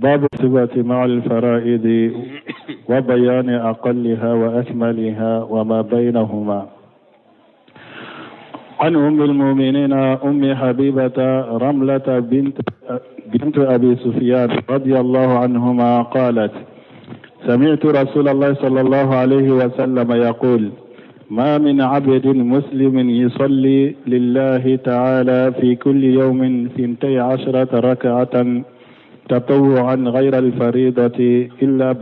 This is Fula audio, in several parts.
باب الصفة مع الفرائض وبيان أقلها وأكملها وما بينهما. عن أم المؤمنين أم حبيبة رملة بنت أبي سفيان رضي الله عنهما قالت: سمعت رسول الله صلى الله عليه وسلم يقول: ما من عبد مسلم يصلي لله تعالى في كل يوم 12 ركعة تطوعا غير الفريضة إلا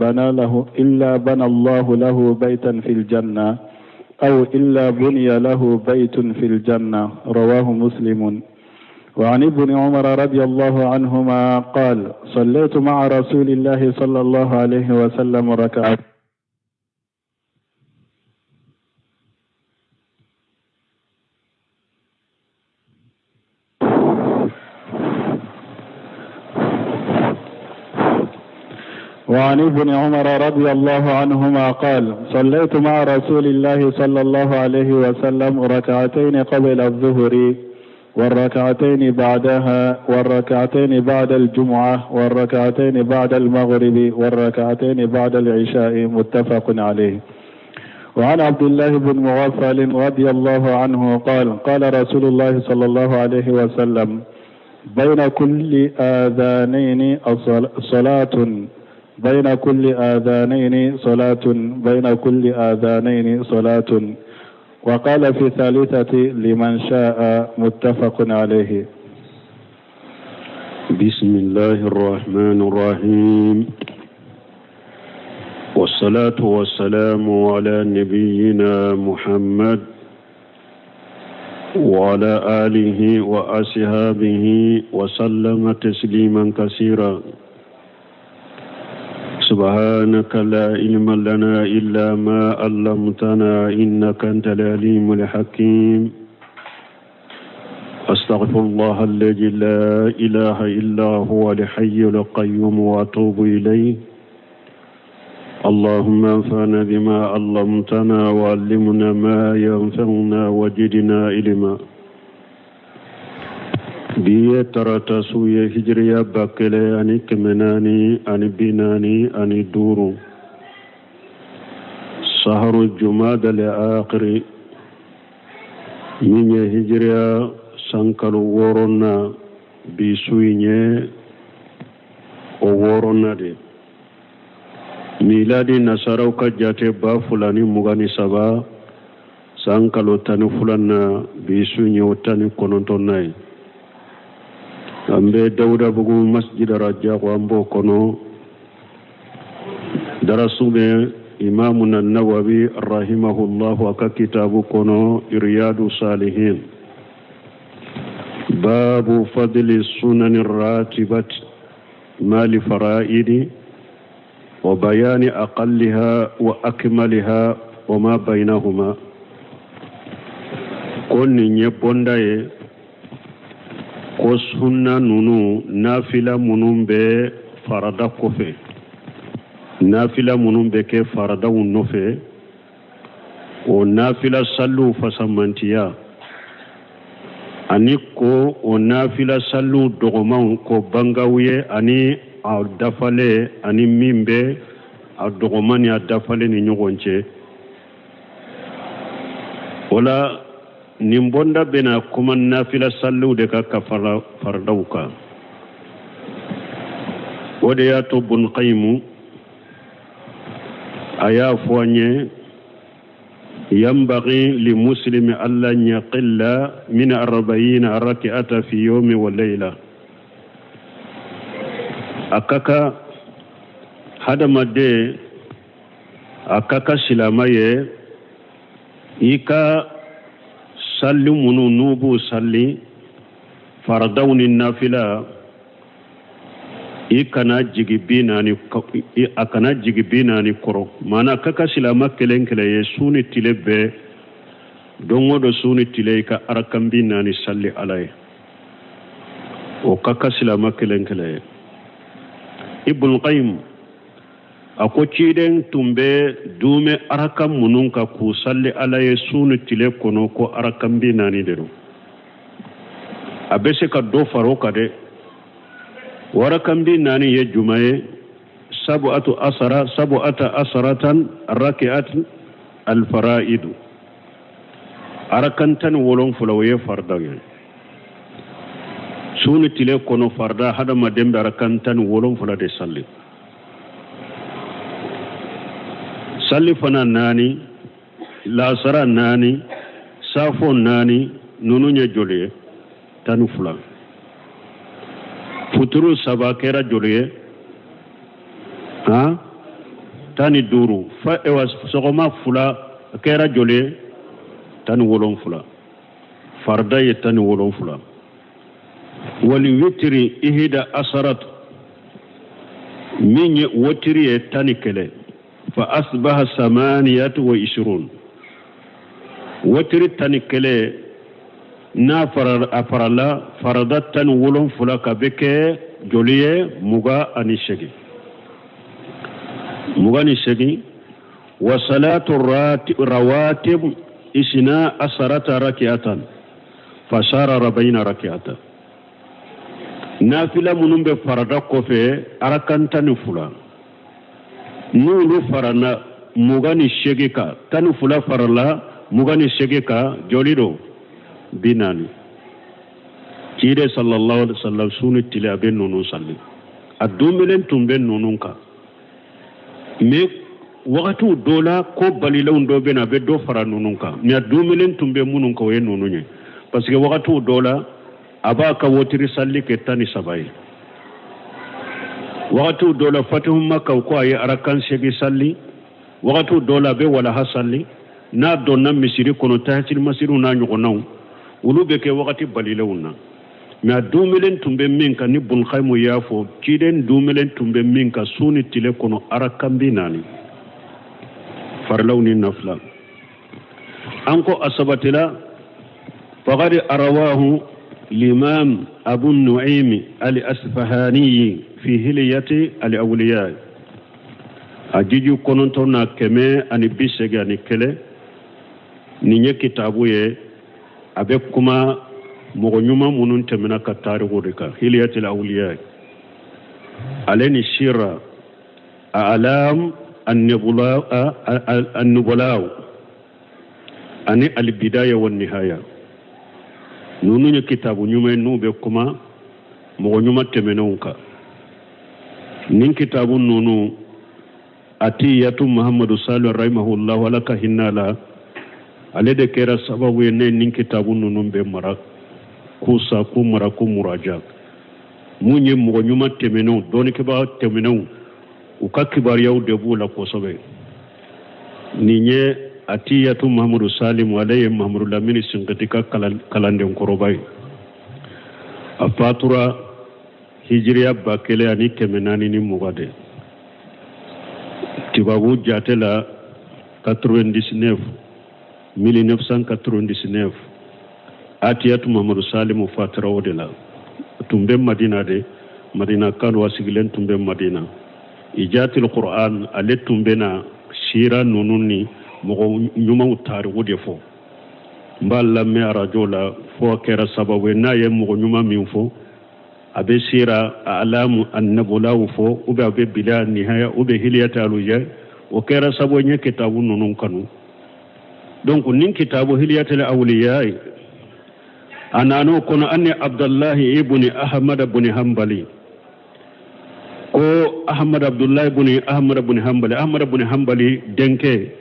بنى الله له بيتا في الجنة أو إلا بني له بيت في الجنة. رواه مسلم. وعن ابن عمر رضي الله عنهما قال: صليت مع رسول الله صلى الله عليه وسلم ركعتين. وعن ابن عمر رضي الله عنهما قال: صليت مع رسول الله صلى الله عليه وسلم ركعتين قبل الظهر والركعتين بعدها والركعتين بعد الجمعة والركعتين بعد المغرب والركعتين بعد العشاء. متفق عليه. وعن عبد الله بن مغفل رضي الله عنه قال: قال رسول الله صلى الله عليه وسلم: بين كل آذانين صلاة بين كل آذانين صلاة بين كل آذانين صلاة. وقال في الثالثة: لمن شاء. متفق عليه. بسم الله الرحمن الرحيم، والصلاة والسلام على نبينا محمد وعلى آله وأصحابه وسلم تسليما كثيرا. سبحانك لا علم لنا إلا ما علمتنا إنك أنت العليم الحكيم. أستغفر الله الذي لا إله إلا هو الحي القيوم وأتوب إليه. اللهم انفعنا بما علمتنا وعلمنا ما ينفعنا وزدنا علما. biye tarata suye hijriya bakele ani kemenani ani binani ani duru saharu jumada le akhiri minye hijriya sankalu worona bi suye o worona de miladi nasarau ka jate ba fulani mugani saba sankalu tani fulana bi suye otani konontonnai. ambe dawda bugu masjid raja ko ambo kono darasube imam an-nawawi rahimahullah aka kitabu kono riyadu salihin babu fadli sunan ar-ratibat mali fara'idi wa bayani aqalliha wa akmaliha wa ma bainahuma. konni nyepondaye ko sunna nunu nafila munun be farada kofe nafila munun be ke farada nofe o nafila sallu fasamantiya ani ko o nafila sallu dogoman ko bangawiye ani a dafale ani mimbe a dogomani a dafale ni nyogonche wala nimbonda bena kuma nafila sallu de ka kafara fardauka wode ya to bun qaymu aya foanye yambaghi li muslimi alla yaqilla min 40 rak'ata fi yawmi wa layla. akaka hadamade akaka silamaye ika salli munu nubu salli faradawni nafila ikana jigibina ni koro mana kaka silama kelenkele ye suni tilebe dongo do suni tile ka arakambina ni salli alay o kaka silama kelenkele ibn qayyim ako ciden tumbe dume arakam munun ka ku salli alaye sunu tile kono ko arakam bi nani dero abese ka do faro ka de وركم بناني يجمعي سبعة أسرة ركعة الفرائد أركنتن ولون فلوية فردا سوني تلي كونو فردا هذا ما دم أركنتن ولون فلا دي صلي فنا ناني لا سرا ناني سافو ناني نونو جوليه تانو فلا futuru saba kera joliye tani duru fa ewa sogoma fula kera joliye tani wolon fula farda ye tani wolon fula wali witri ihida asarat minye wotiri ye tani kele fa asbaha 28 wotiri tani kele na farala faradatan wolon fula ka beke joliye muga ani shegi wa salatu rawatib isna asarata rakiatan fasara bayna rakiata nafila munum be farada kofe arakantani fula nulu farana muga ni shegi ka tanu fula farala muga ni shegi ka jolido binani kire sallallahu alaihi wasallam sunu tile aben nonu salli adumelen tumben nonun ka me wakati dola ko balilawun do bena be do fara nonun ka me adumelen tumbe munun ka we nonunye parce que wakati dola aba ka wotiri salli ke tani sabai wakati dola fatuhum makka ko ay arakan shegi salli wakati dola be wala hasalli na donna misiri kono tahtil masiru na nyugonaw ulu be ke wakati balilawunna mais a dumelen tumbe min ka ni bun khaymu yafo kiden dumelen tumbe min ka suni tile kono arakambi nani farlawni nafla anko asabatila faqad arawahu l'imam abu nu'aym al-asfahani fi hilyati al-awliya ajiju kononto na keme ani bisege ani kele ni nye kitabu ye abe kuma mogo nyuma munun temena ka tarihu de ka hilyatil awliya alani shira alam an-nubala ani al-bidaya wan nihaya nunu nye kitabu nyuma nube kuma mogo nyuma temena unka nin kitabu nunu atiyatu muhammadu sallallahu rahimahullahu alaka hinnala ale de kera sababu ye ne nin kitabu nunu be mara kusa ku mara ku muraja munye mogo nyuma temeno doni ke ba temeno u ka kibariyaw de bula ko sobe ninye atiyatu muhammadu salim alayhi muhammadu lamini singatika kalande korobay afatura hijriya bakele ani kemenani ni mugade tibabu jatela 1999 atiyatu muhammadu salim fatara odela tumbe madina de madina kan wasigilen tumbe madina ijatil qur'an ale tumbe na shira nununi mogo nyuma utari wodefo mballa me arajola fo kera sababu na ye mogo nyuma minfo abe shira alamu annabula fo ube abe bila nihaya ube hiliyata aluja o kera sababu nye kitabu nunun kanu donc nin kitabu hilyatul awliya anano kono anni abdullah ibn ahmad ibn hanbali ko ahmad abdullah ibn ahmad ibn hanbali denke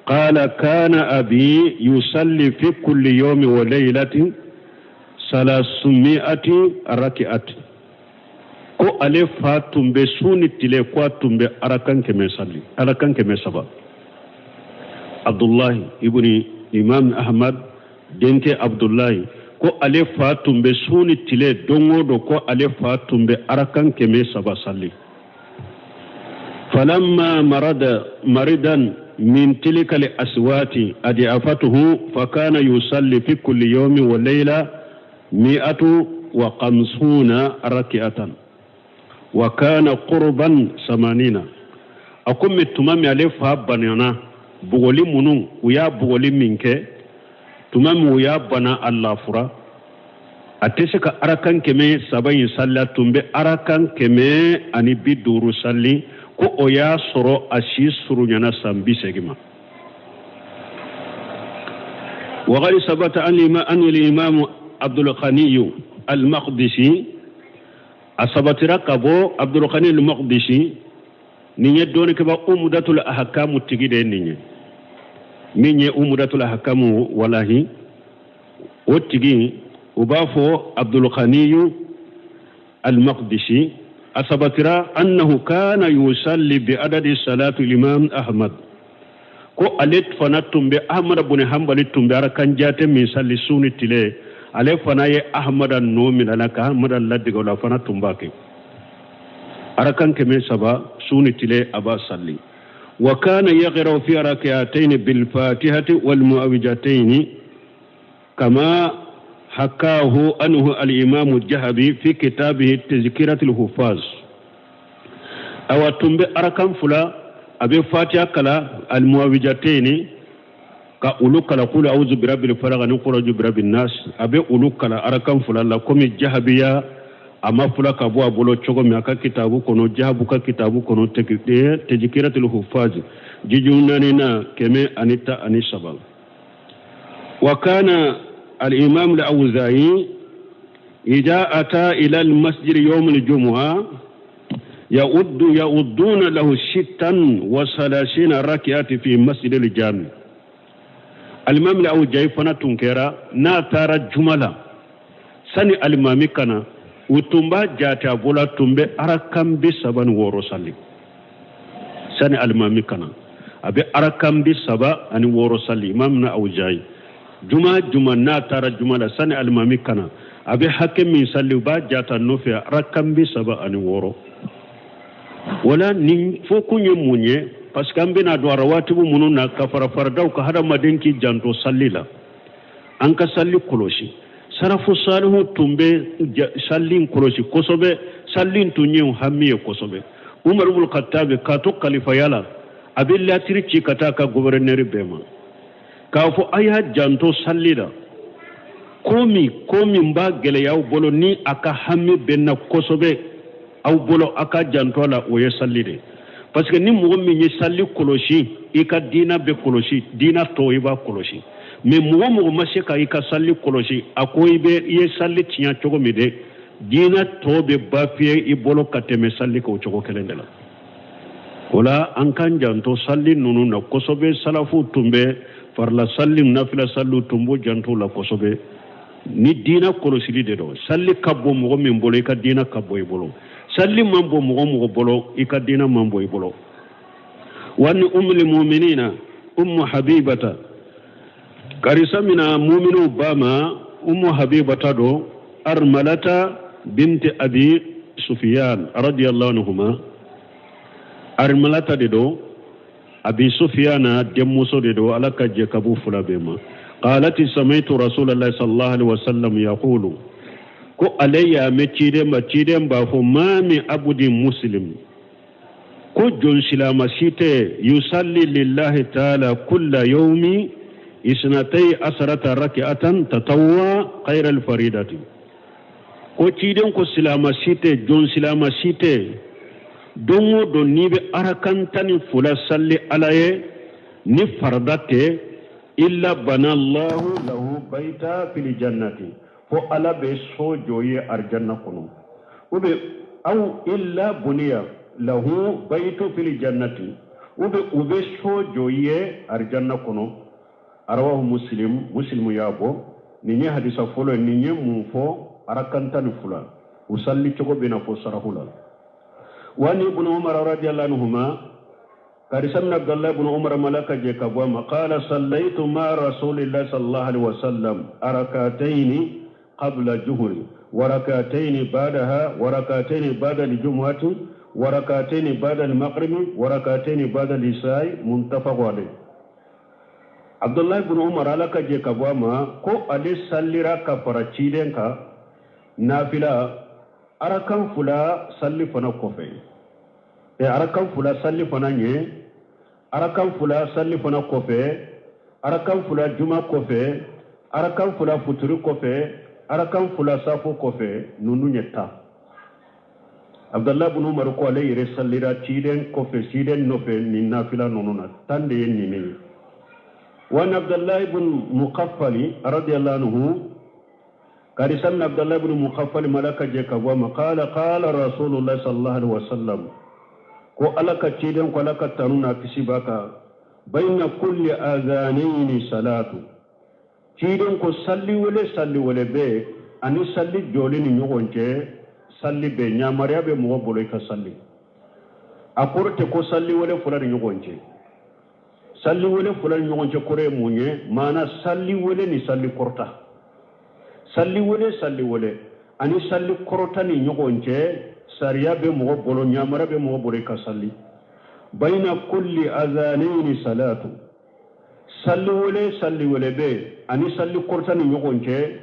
qala kana abi yusalli fi kulli yawmi wa laylatin 300 rak'at ko ale fatumbe suni tile ko tumbe arakan keme saba Abdullah ibn Imam Ahmad denke Abdullah ko ale fatumbe suni tile dongodo ko ale fatumbe arakan keme saba salli falamma maridan min tilka al-aswati adafatuhu fakana yusalli fi kulli yawmin wa layla 150 rak'atan wa kana qurban 80 akum tumami ale fa banana bugoli munun uya bugoli minke tumam uya bana Allah fura ateseka arakan keme sabayin salla tumbe arakan keme ani biduru salli ko oya soro ashi surunyana sambi segima wa ghali sabata an al-imam Abdul Ghani al-Maqdisi asabatira kabo Abdul Ghani al-Maqdisi ninye doni ke ba umdatul ahkam tigide ninye umdatul ahkam wallahi otigi ubafo Abdul Ghani al-Maqdisi asabatira annahu kana yusalli bi adadi salatu al-imam Ahmad ko alet fanatum be Ahmad ibn Hanbal tumbe arakan jate min salli sunni tile ale fana ye Ahmad an-Nomin alaka Ahmad al-Ladiga wala fana tumbake arakan keme saba sunni tile aba salli wa kana yaghra fi rak'atayn bil fatihati wal mu'awwidatayn kama hakahu anhu al-imam al-Jahabi fi kitabihi tazkiratul hufaz awatumbe arakan fula abe fatiha kala al-mu'awwidatayn ka ulukala qul a'udhu birabbil falaq ni qul a'udhu birabbin nas abe ulukala arakan fulalla komi Jahabiya ama fula ka bo abolo chogo mi aka kitabu kono Jahabu ka kitabu kono tazkiratul hufaz jijunani na keme anita anisaba wa kana al-imam al-Awza'i idha ata ila al-masjid yawm al-jumu'ah يؤدون له 36 ركعة في مسجد الجامع الإمام الأوزاعي فنا تنكرا ناتارا جملة سني الإمام كنا وتنبا جاتا بولا تنبا أركام بسبان ورسالي سني الإمام كنا أبي أركام بسبا أني ورسالي إمامنا أوزاعي جمعة ناتارا جملة سني الإمام كنا أبي حكم من سالي با جاتا نوفي أركام بسبا أني ورو wala ni fo kunye munye parce que ambena do rawatibu mununa kafara fardaw ka hada madenki janto sallila an ka salli koloshi sarafu salihu tumbe sallin koloshi kosobe sallin tunye hamiye kosobe Umar ibn Khattab ka to khalifa yala abilla tirci kata ka gouverneur bema ka fo aya janto sallida komi mba gele yaw bolo ni aka hammi benna kosobe aw bolo aka jantola o ye sallide parce que ni mo mi ni salli koloshi ika dina be koloshi dina to iba koloshi mais mo masheka ika salli koloshi akoy be ye salli tinya chogo mi de dina to be bafie i bolo kateme salli ko chogo kelendela wala an kan janto salli nunu na kosobe salafu tumbe farla salli nafila sallu tumbo janto la kosobe ni dina koloshi de do salli kabbo mo mi bolo ika dina kabbo i bolo salli mambo mugo bolo ikadina mambo ibolo wani ummul mu'minina ummu habibata karisa mina mu'minu bama ummu habibata do armalata binti abi sufyan radiyallahu anhuma armalata de do abi sufyana demuso de do alaka je kabu fulabema qalat samaitu rasulullahi sallallahu alaihi wasallam yaqulu ko alayya macide ba fo mami abudi muslim ko jon silama site yusalli lillahi ta'ala kulla yawmi isnatay asrata rak'atan tatawwa khayra al-faridati ko ciden ko silama site jon silama site dongo do nibe arakantani fula salli alaye ni fardate illa banallahu lahu baita fil jannati fo ala be so joye arjanna kono ube aw illa buniya lahu baytu fil jannati ube so joye arjanna kono arawahu muslimu yabo ninye hadisa folo ninye mu fo arakantani fula usalli chogo bena fo sarahula wani ibn umar radiyallahu anhuma karisamna abdullah ibn umar malaka je kabwa qala sallaitu ma rasulillahi sallallahu alaihi wasallam arakataini قبل الظهر وركعتين بعدها وركعتين بعد الجمعة وركعتين بعد المغرب وركعتين بعد العشاء متفق عليه عبد الله بن عمر alaka je kabwama ko ali sallira ka faracidenka nafila arakan fula salli fana kofe arakan fula salli fana nye arakan fula salli fana kofe arakan fula juma kofe arakan fula futuri kofe arakan fula safo kofe nunu nyetta Abdullah ibn Umar ko alayhi resallira tiden kofe tiden nofe ni nafila nununa tande yenni ni wa Abdullah ibn Muqaffali radiyallahu anhu kadi sanna Abdullah ibn Muqaffali malaka je ka wa qala qala Rasulullah sallallahu alaihi wasallam ko alaka tiden ko alaka tanuna kisibaka bayna kulli adhanayn salatu tiden ko salli wala be ani salli joli ni nyogonje salli be nyamariya be mo bolo ka salli akorte ko salli wala fulani nyogonje salli wala fulani nyogonje kore munye mana salli wala ni salli korta salli wala ani salli korta ni nyogonje sariya be mo bolo nyamariya be mo bolo ka salli bayna kulli adhanayn salatu salli wala be ani salli korta ni nyogonje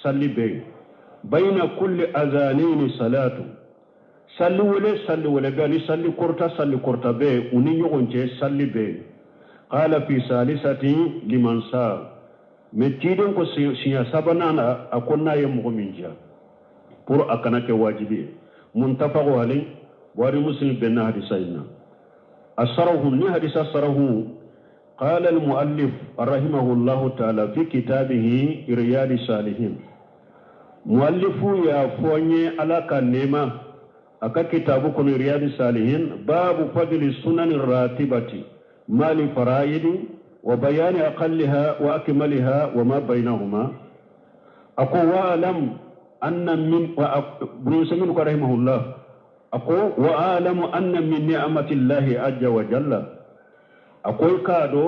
salli be bayna kulli adhanayn salatu salli wala be ani salli korta be uni nyogonje salli be qala fi salisati liman sa metiden ko siya sabanana akonna yem mo minja pour akana ke wajibi muntafaqu alayhi wa muslim bin hadisayna asarahu ni hadisa sarahu قال المؤلف رحمه الله تعالى في كتابه رياض الصالحين مؤلف يا فوني على كنما اكا كتابكم رياض الصالحين باب فضل السنن الراتبه ما لفرائض وبيان اقلها واكملها وما بينهما اقول واعلم ان من ابن سمين رحمه الله اقول واعلم ان من نعمه الله عز وجل akwai kado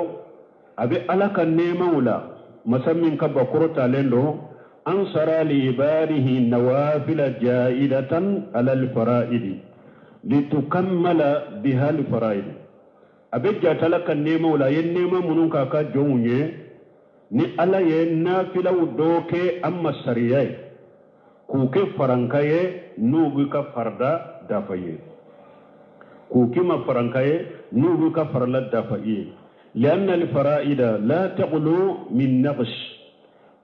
abi alaka neman wula musamman ka bakuro talendo an sara li ibadihi nawafila jaidatan ala alfara'idi litukammala biha alfara'id abi jatalaka neman wula yen neman munun ka ka jonye ni ala ye nafila doke amma sariyai ku ke farankaye nubu ka farda dafaye ku kima farankaye نوبك فرلت دافئي لأن الفرائد لا تغلو من نقص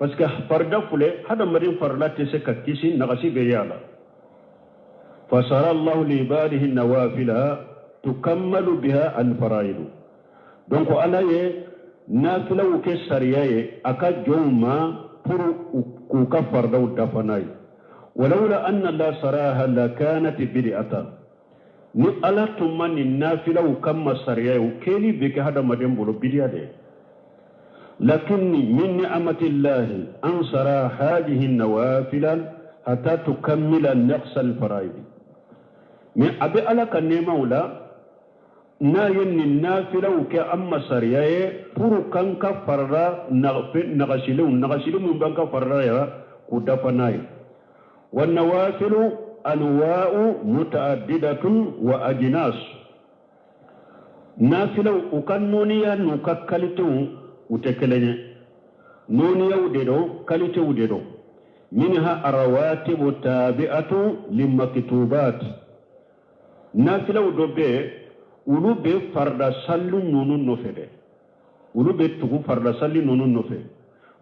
بس فرد فله هذا مرين فرلت سكت كيسي نقصي بيالا فصار الله لعباده النوافل تكمل بها الفرائد دونك على نافلة وكسرية أكا جوما pour كوكا فرد دافناي ولولا أن الله صراها لكانت بدعة ni ala tumma ni nafila ukamma sariya ukeli beke hada madem bolo bidiya de lakinni min ni'amatillahi ansara hadhihi an-nawafil hatta tukammila naqs al-fara'id mi abi ala kan nema wala na yin nafila uke amma sariya puru kanka farra naqashilu mun banka farra ya kudafanai wan nawafilu أنواع متعددة وأجناس نافلة وكان نونيا نكاكالتو وتكلني نونيا وديدو كالتو وديدو منها الرواتب التابعة للمكتوبات نافلة ودوبي ولوبي فرد سلو نونو نوفي ولوبي تغو فرد سلو نونو نوفي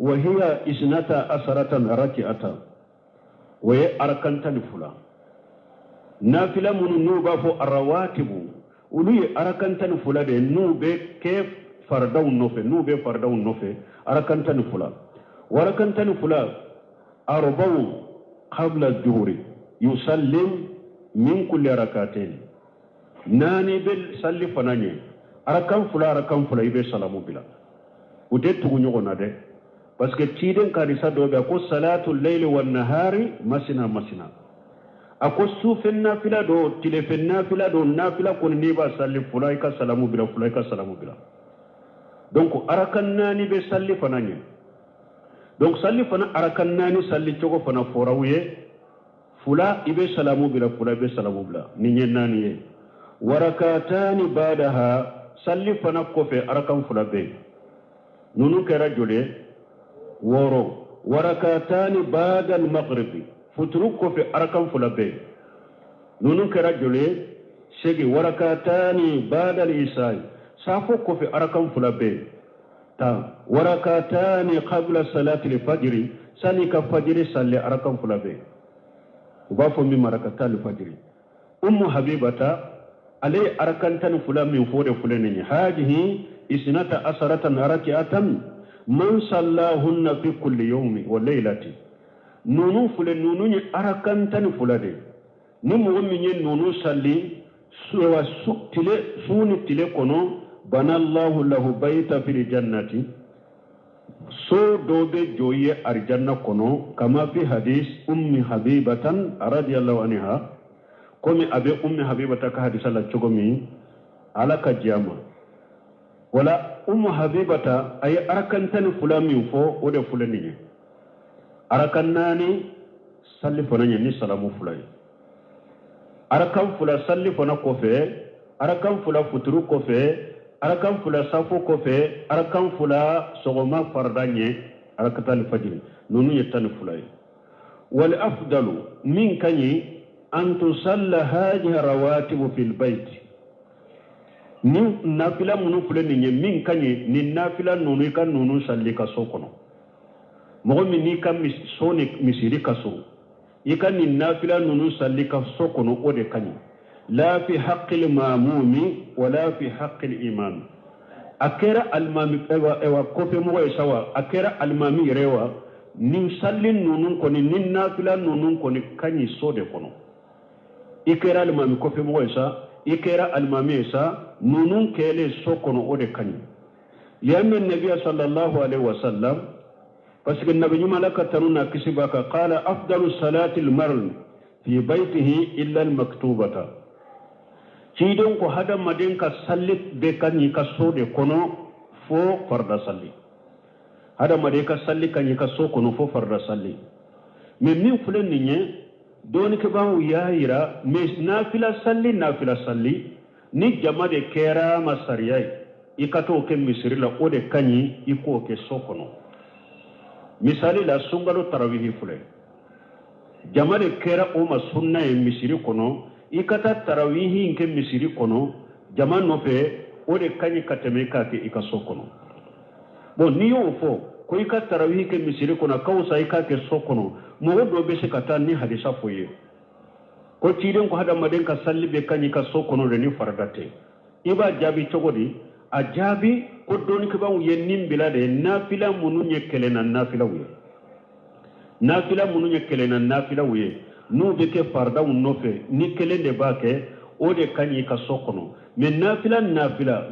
وهي إسنة أسرة ركعة وهي أركنتان فلا نافلة من نوبة فو الرواتب ولي أركنتان فلا دي نوبة كيف فردون نوفي أركنتان فلا وركنتان فلا أربع قبل الظهر يسلم من كل ركعتين ناني بالسلي فناني أركن فلا يبي سلامو بلا ودي تغنيغونا دي parce que tiden karisa dobe ko salatul layli wan nahari masina ako sufen nafila do tilefen nafila do nafila ko ni ba salli fulay ka salamu bila donc arakan nani be salli fananye donc salli fana arakan nani salli togo fana forawye fula ibe salamu bila ni nyenani ye warakatani badaha salli fana ko fe arakan fula be nunu kera jole woro warakatani bada al-maghribi futuru ko fi arakan fulabe nunu kera jole segi warakatani bada al-isai safo ko fi arakan fulabe ta warakatani qabla salati al-fajr sali ka fajiri salli arakan fulabe uba fo mi marakata al fajiri ummu habibata alay arakan tan fula min fode fulani hadihi isnata asaratan rak'atan man sallahunna fi kulli yawmi wa laylati nunu fule nunu ni arakan tan fulade numu min nunu salli suwa suktile suni tile kono banallahu lahu bayta fil jannati so dobe joye arjanna kono kama fi hadis ummi habibatan radiyallahu anha komi abe ummi habibata ka hadisa la chogomi ala ka jama wala ummu habibata ay arakantan fulami fo ode fulani arakannani salli fonanya ni salamu fulay arakan fula salli fona kofe arakan fula futuru kofe arakan fula safo kofe arakan fula sogoma fardanye arakatal fajr nunu yetan fulay wal afdalu min kanyi an tusalla hadhihi rawatib fil bayt ni nafila munu fulani min kanyi ni nafila nunu kan nunu salli ka sokono mo mi ni kam soni misiri kaso ikan ni nafila nunu salli ka sokono ode kanyi la fi haqqil mamumi wala fi haqqil imam akera almami ewa kofe mo sawa akera almami rewa nin sallin nunun koni nin nafila nunun koni kanyi sode kono ikera almami kofe mo sa ikera almami sa nunun kele sokono ode kanyi yamma nabiy sallallahu alaihi wasallam parce que nabi malaka tanuna kisibaka qala afdalu salati almar'i fi baytihi illa almaktubata cidon ko hada maden ka sallit be kanyi ka sode kono fo farda salli hada maden ka salli kanyi ka so kono fo farda salli mais min fulen niñe doni ke bawu yaira mais nafila salli ni jamade kera masariyai ikato ke misri la ode kanyi iko ke so kono misali la sungalo tarawihi fule jamade kera o ma sunna e misri kono ikata tarawihi nke misiri kono jaman nofe ode kanyi kateme kake ikaso kono bon ni yo fo ko ikata tarawihi ke misiri kono kawsa ikake sokono mo do be se kata ni hadisa foye ko tiden ko hada maden ka salli be kanyi ka sokono re ni fardate iba jabi chogodi a jabi ko doni ke bawu yennim bilade nafila munu nyekele na nafila wuye nu be ke farda nofe ni kelende bake ode kanyi ka sokono men nafila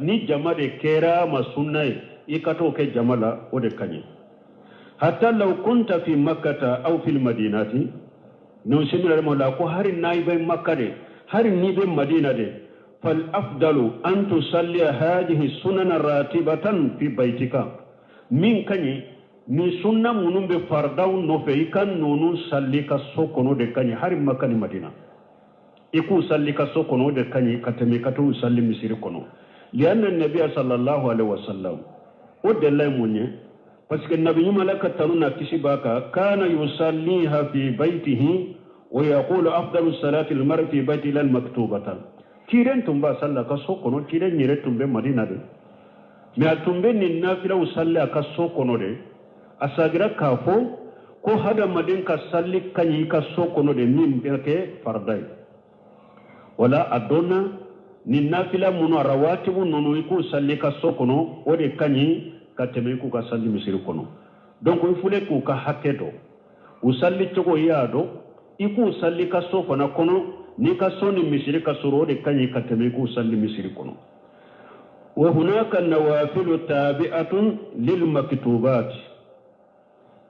ni jama de kera masunai ikato ke jamala ode kanyi hatta law kunta fi makkah aw fil madinati no simira mo la ko hari nay be makkade hari ni be madina de fal afdalu an tusalli hadhihi sunan ratibatan fi baytika min kanyi ni sunna munum be fardaw no fe ikan nonu salli ka sokono de kanyi hari makani madina iku salli ka sokono de kanyi kateme katu salli misiri kono lianna nabiy sallallahu alaihi wasallam o de lay munye parce que nabi malaka tanuna kisibaka kana yusalliha fi baytihi wa yaqulu afdalu salati al-mar'i fi bayti al-maktubatan tiren tumba salla ka sokono tiren nyire tumbe madina de me atumbe ni nafila usalla ka sokono de asagira kafo ko hada madin ka salli kanyi ka sokono de min berke fardai wala adonna ni nafila muno rawatibu nunu iku salli ka sokono ode kanyi ka teme ku ka salli misiri kono donc il faut ku ka hakedo usalli togo yado iku salli ka sofana kono ni ka soni misiri ka soro de kanyi ka teme ku salli misiri kono wa hunaka nawafilu tabi'atun lil maktubat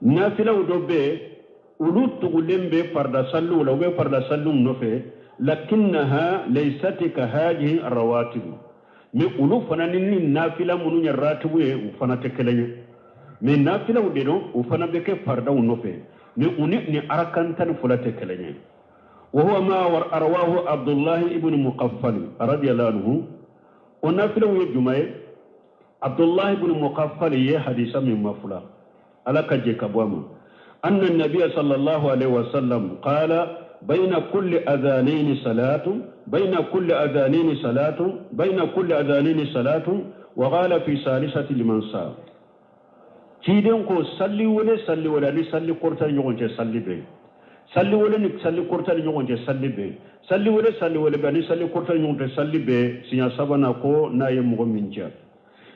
nafila udobe ulu tugulembe farda sallu wala ube farda sallu nofe lakinnaha laysat ka hadhihi arrawatib mi ulu fanani ni nafila munu nya ratibu e ufana tekelenya mi nafila udeno ufana beke farda nofe mi uni ni arakantan fulate tekelenya wa huwa ma arwahu abdullah ibn muqaffal radiyallahu anhu wa nafila wi jumaye abdullah ibn muqaffal ye hadisa min mafula ala kaje kabwama anna an-nabiy sallallahu alaihi wasallam qala bayna kulli adhanayn salatu wa qala fi salisati liman sa ciden ko salli wole ni salli korta nyogonte salli be salli wole ni salli korta nyogonte salli be salli wole be ni salli korta nyogonte salli be sinya sabana ko na ye mo minja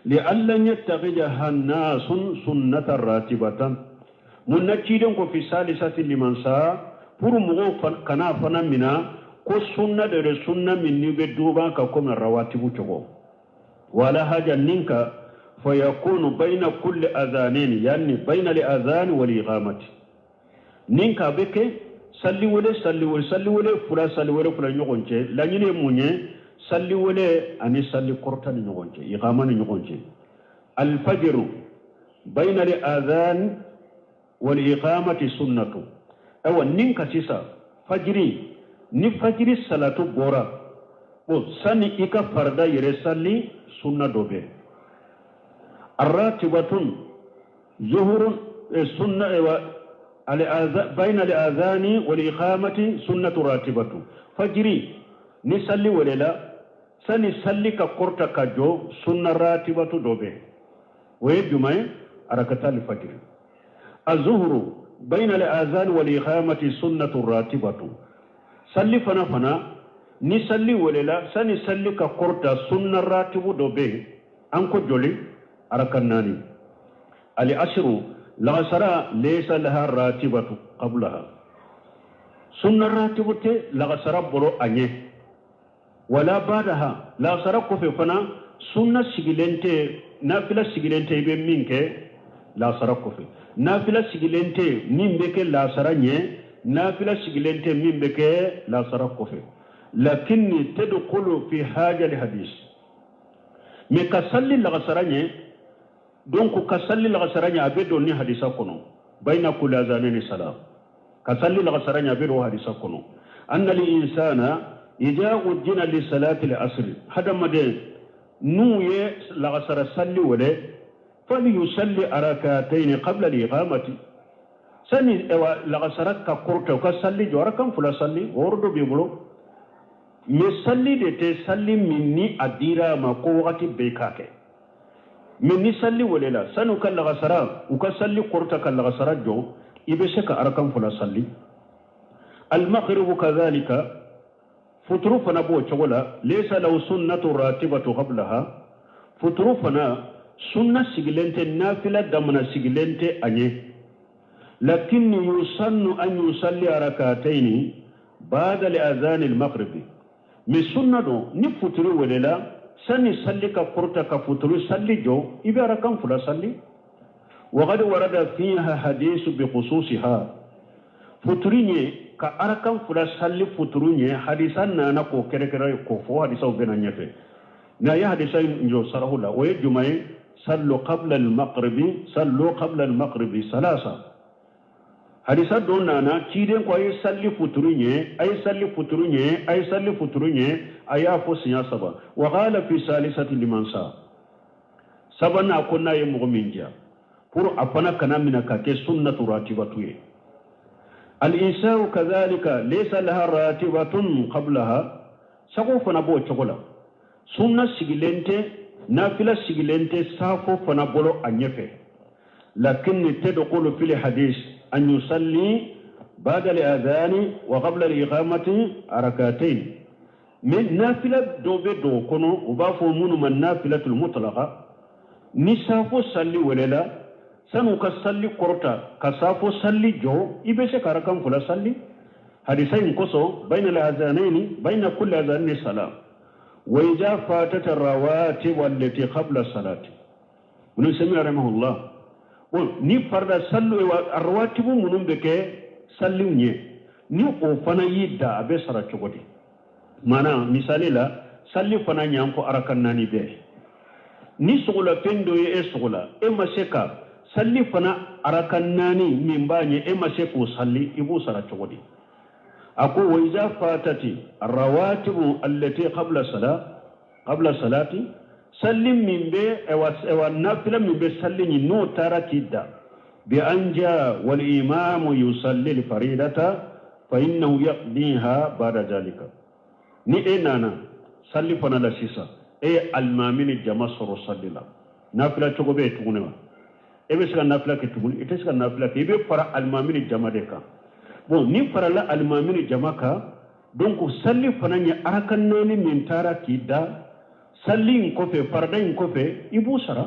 li alla yattakhija hannasun sunnatan ratibatan munna ciden ko fi salisati liman sa pour mo kana fana mina ko sunna de sunna min ni be duba ka ko rawatibu togo wala haja ninka فيكون بين كل أذانين يعني بين الأذان والإقامة نينكا بك صلي ولا فلا نيغونجي لا ني موني صلي ولا اني صلي قرطان نيغونجي إقامة نيغونجي الفجر بين الأذان والإقامة سنة أو نينكا سيسا فجري ني فجري الصلاة بورا سني إيكا فردا يرسالي سنة دوبي الراتبة ظهر سنة بين الأذان والإقامة سنة راتبة فجري نسلي وللا سنسلي كقرطة كجو سنة راتبة دوبه ويجمع أركتا الفجر الظهر بين الأذان والإقامة سنة راتبة سلي فنا نسلي وللا سنسلي كقرطة سنة راتبة دوبه أنكو جولي أركناني العشر لغسرا ليس لها راتبة قبلها سنة راتبة لغسرا برو أنيه ولا بعدها لغسرا كفي فنا سنة سجلنتي نافلة سجلنتي بمينك لغسرا كفي نافلة سجلنتي مين بك لغسرا نيه نافلة سجلنتي مين بك لغسرا كفي لكني تدخل في حاجة الحديث مكسل لغسرا نيه donc kasalli la gasaranya abedo ni hadisa kono baina kula zanani salam kasalli la gasaranya abedo hadisa kono anna li insana idha ujina li salati al asr hada made nuye la gasara salli wale fali yusalli arakatayn qabla al iqamati sani ewa la gasara ka korto ka salli jora kam fula salli ordo be bulo me salli de te salli minni adira ma ko wakati be kake من نسلي ولا لا سنو كلا غسرا وكسلي قرطة كلا غسرا جو يبشك أركان فلا صلي المغرب كذلك فتروفنا بو شغلا ليس له سنة راتبة قبلها فتروفنا سنة سجلنت نافلة دمنا سجلنت أني لكن يسن أن يصلي ركعتين بعد الأذان المغرب من سنة نفترو ولا لا سني صلي كفرت كفتر صلي جو إبارة كم فلا صلي وقد ورد فيها حديث بخصوصها فتريني كأركم فلا صلي فتريني حديثنا نكو كركرة كفوا حديثه بيننا نفه نايا حديثه نجو سره لا ويجمع صلوا قبل المغرب ثلاثة hadisa don nana ciden ko ay salli futurunye aya fo sinya saba wa qala fi salisati liman sa sabana kunna ye mu'minja pour apana kana mina ka ke sunnatu ratibatu ye al insa'u kadhalika laysa laha ratibatun qablaha sago fana bo chokola sunna sigilente nafila sigilente safo fana bolo anyefe lakin tadkhulu fil hadith أن يصلي بعد الأذان وقبل الإقامة ركعتين من نافلة دوبي دو كنو وبافو منو من نافلة المطلقة نسافو صلي وللا سنو كصلي قرطة كسافو صلي جو إبسي كاركم فلا صلي حديثين كسو بين الأذانين بين كل أذان صلاة وإذا فاتت الرواتب والتي قبل الصلاة ونسمي رحمه الله ni farda sallu wa arwatibu munum beke sallu nye ni o fana yidda abe sara chogodi mana misali la salli fana nyanko arakan nani be ni sugula pendo e sugula e maseka salli fana arakan nani mimbanye e maseko salli ibu sara chogodi ako wa iza fatati arwatibu allati qabla salati سلم من بي اوا نافله من بي سلم نو تركيدا بانجا والامام يصلي الفريضه فانه يقضيها بعد ذلك ني انانا سلم فنا لا سيسا اي المامين جما سر صلى نافله تشوبه تونوا ebe sika nafila ke tugun ite sika nafila ke ibe para almamini jama de ka bon ni para la almamini jama ka donc salli fananya arakan nani min tara kida salli ko fe farda ko fe ibu sara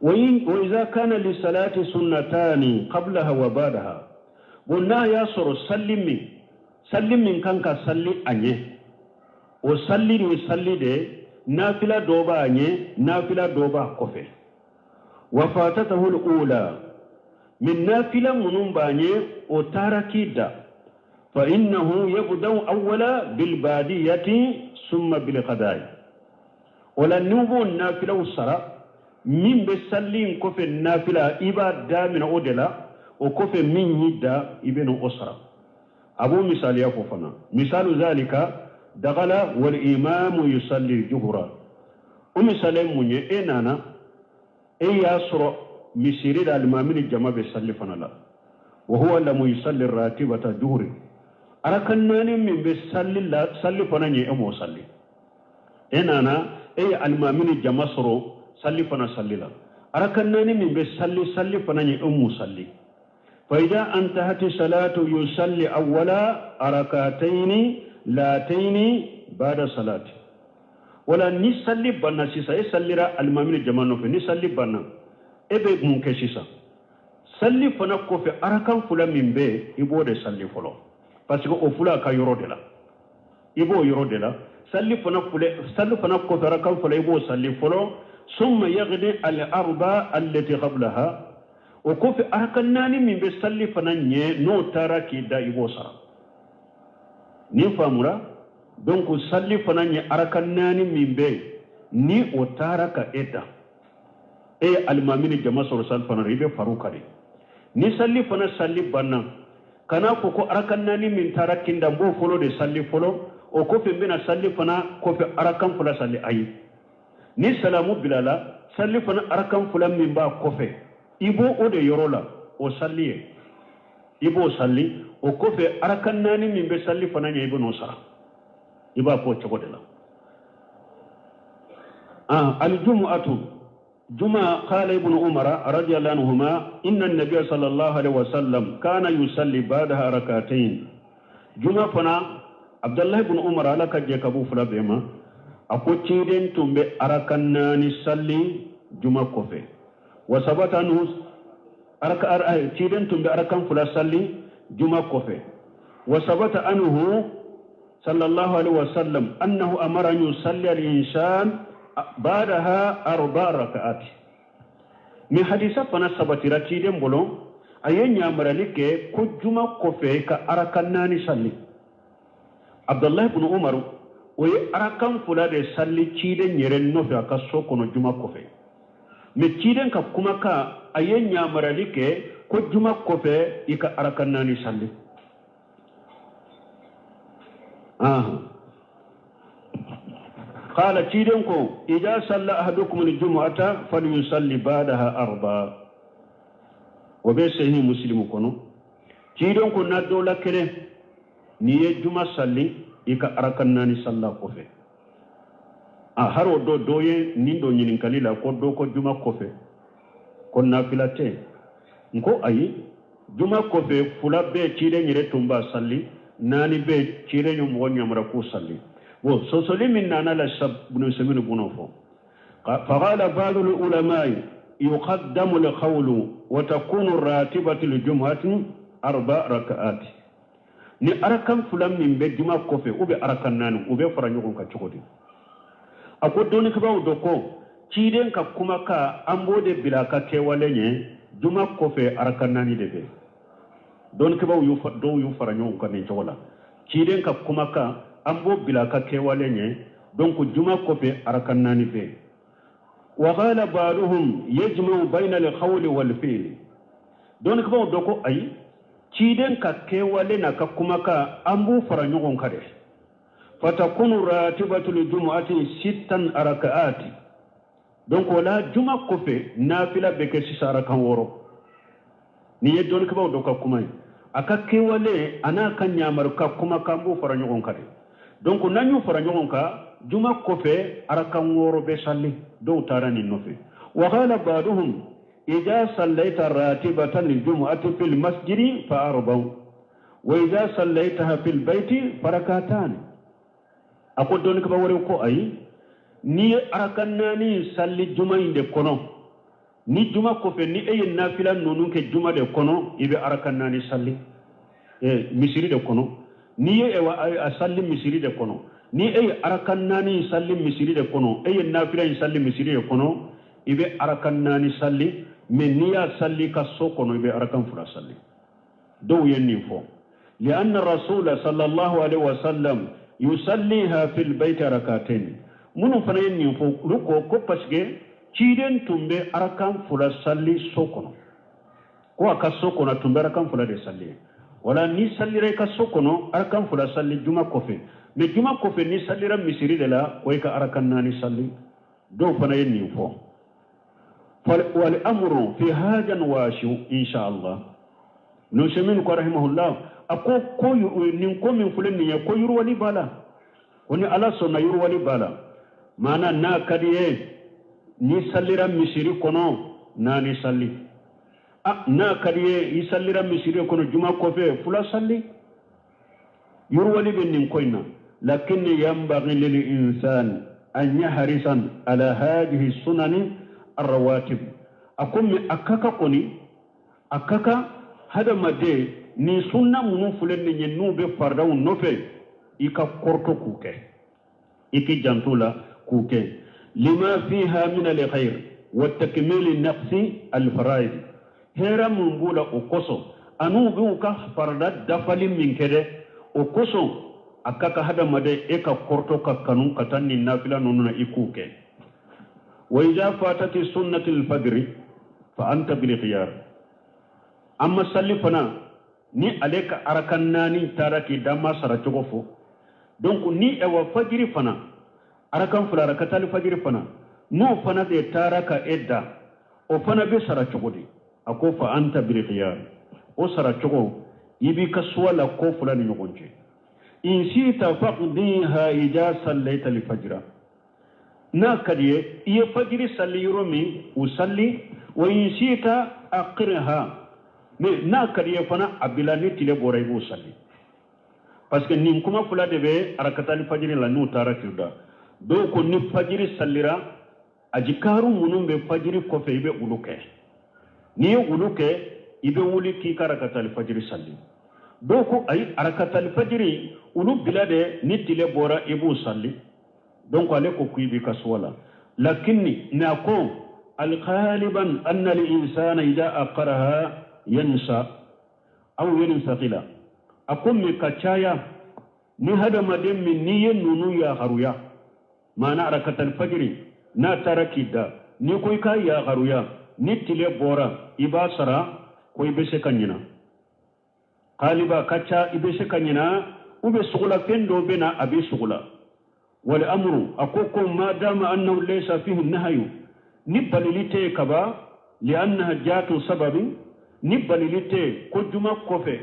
wa idha kana li salati sunnatani qablaha wa ba'daha bonna ya soro salli min kanka salli anye o salli ni salli de nafila doba anye nafila doba kofe wa fatatahu al-ula min nafila munum banye o tarakida fa innahu yabda awwala bil badiyati thumma bil qada'i wala nubu nafila usara min be sallin kofe nafila ibada min odela o kofe min yidda ibenu usra abu misali ya kofana misalu zalika dagala wal imam yusalli juhra misalem munye enana yasro misiri da al-imamini jama be salli fanala wa huwa lam yusalli ratibata juhri arakan nani min be salli fananye emo salli enana al-imamini jama soro salli fana sallila arakan nani min be salli fananye emo salli fa idha antahati salatu yusalli awwala rak'ataini lataini ba'da salati wala ni salli banna sisa sallira al-imamini jama no fe ni salli banna ebe mun ke sisa salli fana ko fe arakan fula min be ibo de salli folo parce que o fula ka yoro de la ibo yoro de la salli fana ko fe arakan fula ibo salli folo summa yaghdi al-arba allati qablaha o ko fe arakan nani min be salli fana nye no taraki da ibo sara ni famura donc salli fana nye arakan nani min be ni o taraka eta al-imamini jama soro sal fana ribe farukari ni salli fana salli banna kana ko arakan nani min tarakinda bo folo de salli folo o ko fe bena salli fana ko fe arakan fula salli ayi ni salamu bilala salli fana arakan fula min ba ko fe ibo o de yorola o salli ibo salli o ko fe arakan nani min be salli fana nya ibo no sara iba ko chogodela al-jumu'atu جمع قال ابن عمر رضي الله عنهما إن النبي صلى الله عليه وسلم كان يصلي بعدها ركعتين جمع فنا عبد الله بن عمر لك جكبو فلا بما أكو تشيدين تنبي أركنا نصلي جمع كوفي وثبت عنه تشيدين تنبي أركن فلا صلي جمع كوفي وثبت عنه صلى الله عليه وسلم أنه أمر أن يصلي الإنسان بعدها 4 ركعات من حديثة فنا سبتيرا تيدين بولون أين يامرالك كجمع كوفي كأركناني صلي عبد الله بن عمر وي أركن فلا دي صلي تيدين يرن نوفي كسوكونا جمع كوفي من تيدين كما أين يامرالك كجمع كوفي كأركناني صلي قال تيدنكو إذا صلى أحدكم الجمعة فليصلي بعدها 4 وبسه مسلم كونو تيدنكو ندو لكره نيه جمعة صلي إيكا أركناني صلى كوفي هارو دو دوye nindo nyinin kalila ko do ko juma kofe ko nafilate nko ayi juma kofe fula be tide nyire tumba salli nani be tire nyum wonyamra ko salli وصلي من أنا لشب بن سمين بنوفو فقال بعض العلماء يقدم القول وتكون الراتبة الجمعة 4 ركعات ni arakan fulam min be juma kofe ube arakan nanu ube faranyo ka chokodi ako doni ka bawo doko ciden ka kuma ka ambode bilaka ke walenye juma kofe arakan nani debe don ka bawo yu faranyo ka ne chola ciden ka kuma ka ambo bilaka ke walenye donc juma kofe arakan nani be wa qala ba'dhum yajma'u bayna al-qawl wal fi'l don ka bawo doko ay ciden ka ke wale na ka kuma ka ambu faranyo ka de fatakunu ratibatul jumu'ati 6 rak'ati donc wala juma kofe nafila be ke 6 rakan woro ni yedon ka bawo doka kuma aka ke wale ana kan nyamar ka kuma ka ambu faranyo ka de donc nanyu faranyo ka juma kofe arakan woro be salli do tarani nofe wa qala ba'dhum إذا صليت راتبة الجمعة في المسجد فأربع وإذا صليتها في البيت فركعتان أقول دونك بوريكو أي ني أركناني صلي جمعة دي كونو ni juma ko fe ni ay nafila nonu ke juma de kono ibe arakanani salli misiri de kono ni e wa salli misiri de kono ni ay arakanani salli misiri de kono ay nafila salli misiri de kono ibe arakanani salli men niya salli ka so kono ibe arakan fura salli do yenni fo لأن الرسول صلى الله عليه وسلم يصليها في البيت ركعتين منو فنين فو لوكو كو باسكي ciden tumbe arakan fula salli sokono ko aka sokono tumbe arakan fula de salli wala ni sallire ka sokono arakan fula salli juma kofe me juma kofe ni sallira misiri de la ko ka arakan nani salli do fana yenni fo wal amru fi hajan washu insha Allah no shemin ko rahimahullah ako ko nin ko min fulen ni ko yuru wali bala woni ala sonna yuru wali bala mana na kadiye ni sallira misiri kono nani salli na kadiye i sallira misiri kono juma kofe fula salli yurwali ben nin koyna lakin yanbaghi lil insan an yahrisan ala hadhihi sunani arrawatib akum akaka koni akaka hada made ni sunna munu fulen ni nube fardaw nofe ika korto kuke iki jantula kuke لما فيها من الخير والتكميل النفسي الفرائض هرا منبولا أقصو أنو بيوكا فردا دفل من كده أقصو أكاكا هذا مدى إيكا كورتو كانون كتاني نافلا نوننا إيكوكي وإذا فاتت سنة الفجر فأنت بالخيار أما سلفنا ni aleka arakanani taraki dama sarachogofo donc ni ewa fajiri fana arakan fula rakatali fajiri fana no fana de taraka edda o fana be sara chogodi ako fa anta bil khiyar o sara chogo ibi kaswala ko fula ni ngonje in sita faqdiha ija sallaita li fajra na kadiye iye fajiri salli yurumi usalli wa in sita aqirha me na kadiye fana abilani tile boray bu salli parce que nin kuma fula de be arakatali fajiri la no tarakirda do ko ni fajiri sallira ajikaru munum be fajiri ko fe be uluke ni uluke ibe wuli ki karakatal fajiri salli do ko ay arakatal fajiri ulu bilade ni tile bora ibu salli donc ale ko kuibi kaswala lakinni nako al ghaliban anna al insana idha aqraha yansa aw yansa qila akum mi kachaya ni hada madem min niyen nunu ya haruya mana arakatal fajri na tarakida ni koy ka ya garuya ni tile bora ibasara koy bese kanyina qaliba kacha ibese kanyina ube sugula pendo bena abi sugula wal amru akoko ma dama annahu laysa fihi nahyu nibalilite kaba liannaha jatu sababi nibalilite ko juma kofe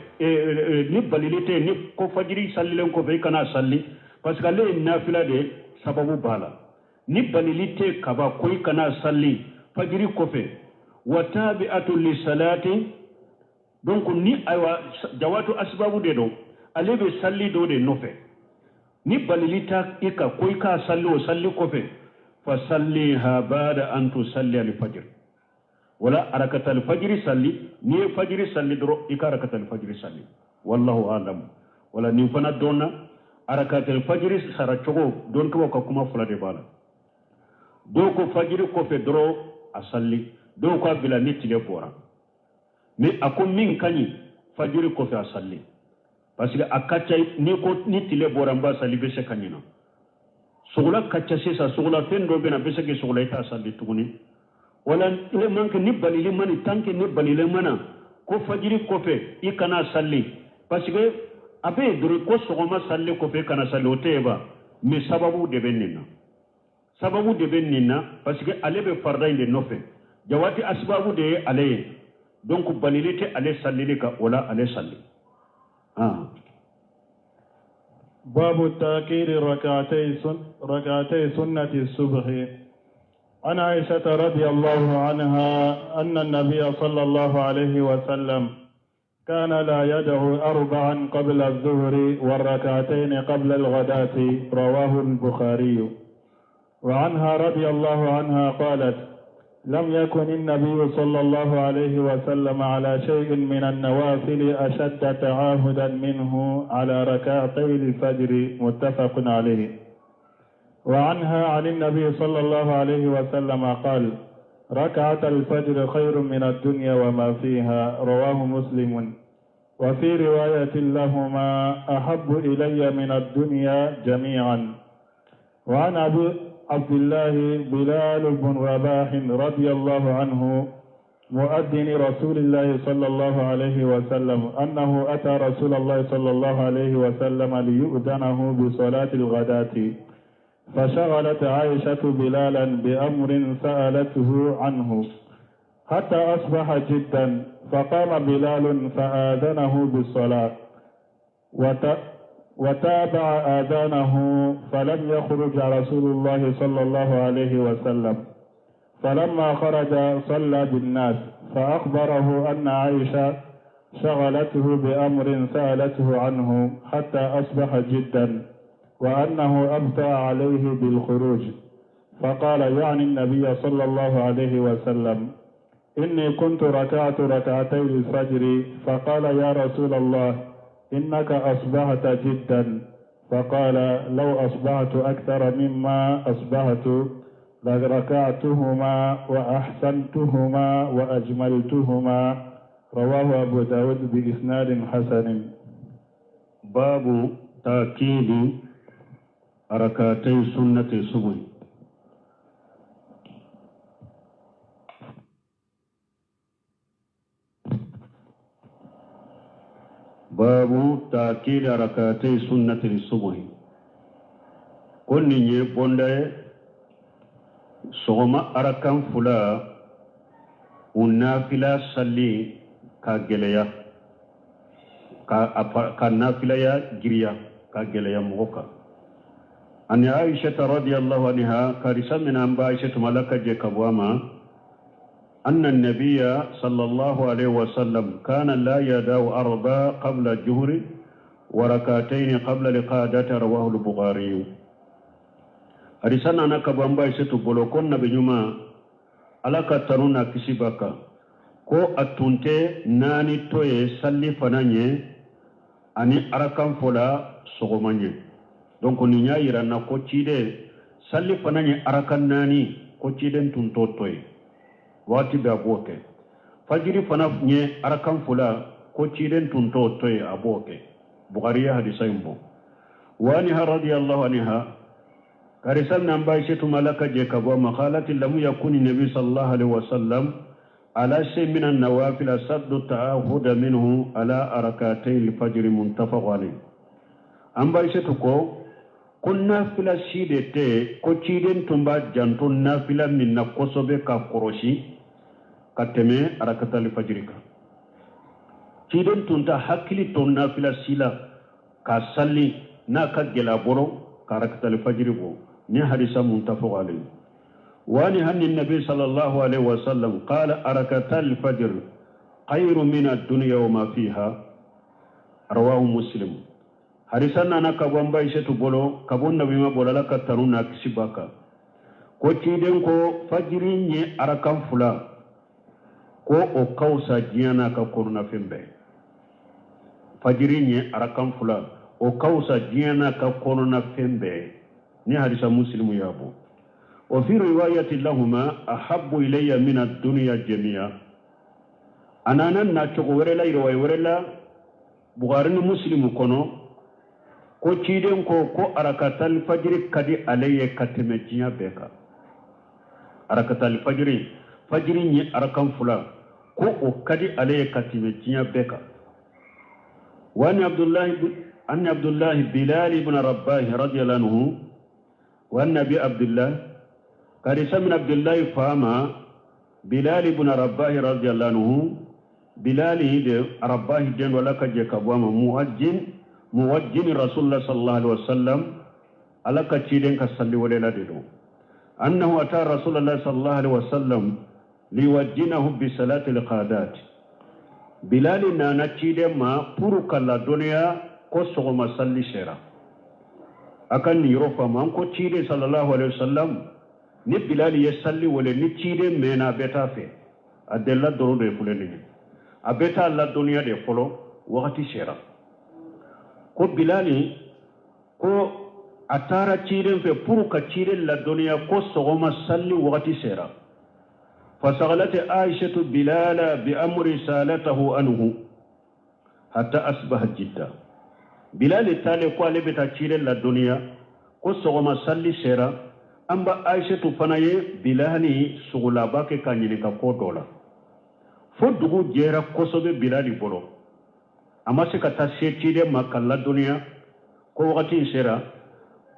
nibalilite ni ko fajri sallilen ko fe kana salli parce que le nafila de sababu bala ni balilite kaba koy kana salli fajiri kofe watabi'atu li salati donc ni aywa jawatu asbabu de do alebe salli do de nofe ni balilita ika koy ka salli o salli kofe fa salliha ba'da an tusalli al fajr wala arakat al fajr salli ni fajr salli do ika arakat al fajr salli wallahu a'lam wala ni fana donna arakat al fajr sara chogo don ko kuma fula de bala do ko fajiri ko fe doro asalli do ko bila nitile bora mais akum min kani fajiri ko fe asalli parce que akacha ni ko nitile bora mba salli be se kanina sugula kacha sesa sugula fendo bena be se ke sugula ita asalli tuguni wala le manke ni balile mani tanke ni balile mana ko fajiri ko fe ikana salli parce que abe doro ko sogoma salli ko fe kana salli oteba mais sababu de benina sababu de benina parce que alebe farda inde nofe jawati asbabu de ale donc balilite ale salli ka wala ale salli باب تأخير ركعتي سنة الصبح عن عائشة رضي الله عنها أن النبي صلى الله عليه وسلم كان لا يدعو أربعا قبل الظهر والركعتين قبل الغداة، رواه البخاري. وعنها رضي الله عنها قالت: لم يكن النبي صلى الله عليه وسلم على شيء من النوافل أشد تعاهدا منه على ركعتي الفجر، متفق عليه. وعنها عن النبي صلى الله عليه وسلم قال: ركعة الفجر خير من الدنيا وما فيها، رواه مسلم. وفي رواية لهما: أحب إلي من الدنيا جميعا. وعن أبي عبد الله بلال بن رباح رضي الله عنه مؤذن رسول الله صلى الله عليه وسلم أنه أتى رسول الله صلى الله عليه وسلم ليؤذنه بصلاة الغداة، فشغلت عائشة بلالا بأمر سألته عنه حتى أصبح جدا، فقام بلال فآذنه بالصلاة وتابع آذانه، فلم يخرج رسول الله صلى الله عليه وسلم. فلما خرج صلى بالناس، فأخبره أن عائشة شغلته بأمر سألته عنه حتى أصبح جدا، وأنه أبطأ عليه بالخروج. فقال يعني النبي صلى الله عليه وسلم: إني كنت ركعت ركعتي الفجر. فقال: يا رسول الله إنك أصبحت جدا. فقال: لو أصبحت أكثر مما أصبحت لركعتهما وأحسنتهما وأجملتهما، رواه أبو داود بإسناد حسن. باب تأكيد ركعتي سنة الصبح. باب تأكيد ركعتي سنة الصبح. كل نيجي بوندا سوما أركان فلا ونافلا صلي كاجليا كنافلا يا جريا كاجليا موكا. أن عائشة رضي الله عنها كارثة من أنباء عائشة ملكة جكبواما أن النبي صلى الله عليه وسلم كان لا يدع أربع قبل الجهر وركعتين قبل القعدة، رواه البخاري. أرسلنا كبوان عائشة بلوكون نبيما على كترون كسبكا كو أتونتي ناني توي سلي فنانيه أني أركان فلا سغمانيه. donc ni nya irana ko cide salli fanani arakan nani ko ciden tunto toy wati be aboke fajiri fana nye arakan fula ko ciden tunto toy aboke. Bukhari hadisa imbo. Wani radiyallahu anha karisan nan bai shi tumalaka je kabo maqalati lam yakuni nabi sallallahu alaihi wasallam ala shay min an-nawafil saddu ta'ahud minhu ala arakatay al-fajr, muntafaq alayh. An bai shi ko kun nafila shide te ko ciden tumba jantun nafila minna kosobe ka koroshi kateme arakatal fajrika ciden tunta hakili ton nafila sila ka salli na ka gela boro ka arakatal fajribo ni hadisa muntafaq alayhi. wani hanni nabi sallallahu alaihi wasallam qala arakatal fajr khayru min ad-dunya wa ma fiha, rawahu muslim. Harisana na kabamba ishetu bolo kabunda bima bolala kataruna kisibaka ko ciden ko fajiri nye arakan fula ko o kausa jiana ka koruna fembe. Fajiri nye arakan fula o kausa jiana ka koruna fembe ni hadisa muslimu yabo. Wa fi riwayati lahuma ahabbu ilayya min ad-dunya jami'a. Ananan na choko werela irway werela Bukhari ni muslimu kono ko ciden ko arakatal fajri kadi alaye katime jiya beka. Arakatal fajri ni arakan fula ko o kadi alaye katime jiya beka. Wani Abdullah Bilal ibn Rabah radiyallahu anhu wa Nabi Abdullah karisa min Abdullah fama Bilal ibn Rabah radiyallahu anhu. Bilal de Rabah den wala kaje kabwama muwajjin Rasulullah sallallahu alaihi wasallam ala ka ciden ka salli wala dedo أنه أتى رسول الله صلى الله عليه وسلم ليوجنه بصلاة القادات بلال نانا تشيد ما بروك الله دنيا كسو ما صلي شيرا أكن يروفا ما أنكو تشيد صلى الله عليه وسلم ni bilal يسلي ولا ni تشيد منا بيتا في أدلا درو دي فلنين أبيتا الله دنيا دي فلو وقت شيرا ko bilali ko atara ciren fe pour ka ciren la dunya ko sogoma salli waqti sera فشغلت عائشة بلال بأمر سالته عنه حتى أصبح جدا بلال تالي قال بتا ciren la dunya ko sogoma salli sera amba عائشة fanaye bilali sugula bake kanyini ka ko dola fo dugu jera kosobe bilali bolo amma se ka ta se cide makalla duniya ko wakati sera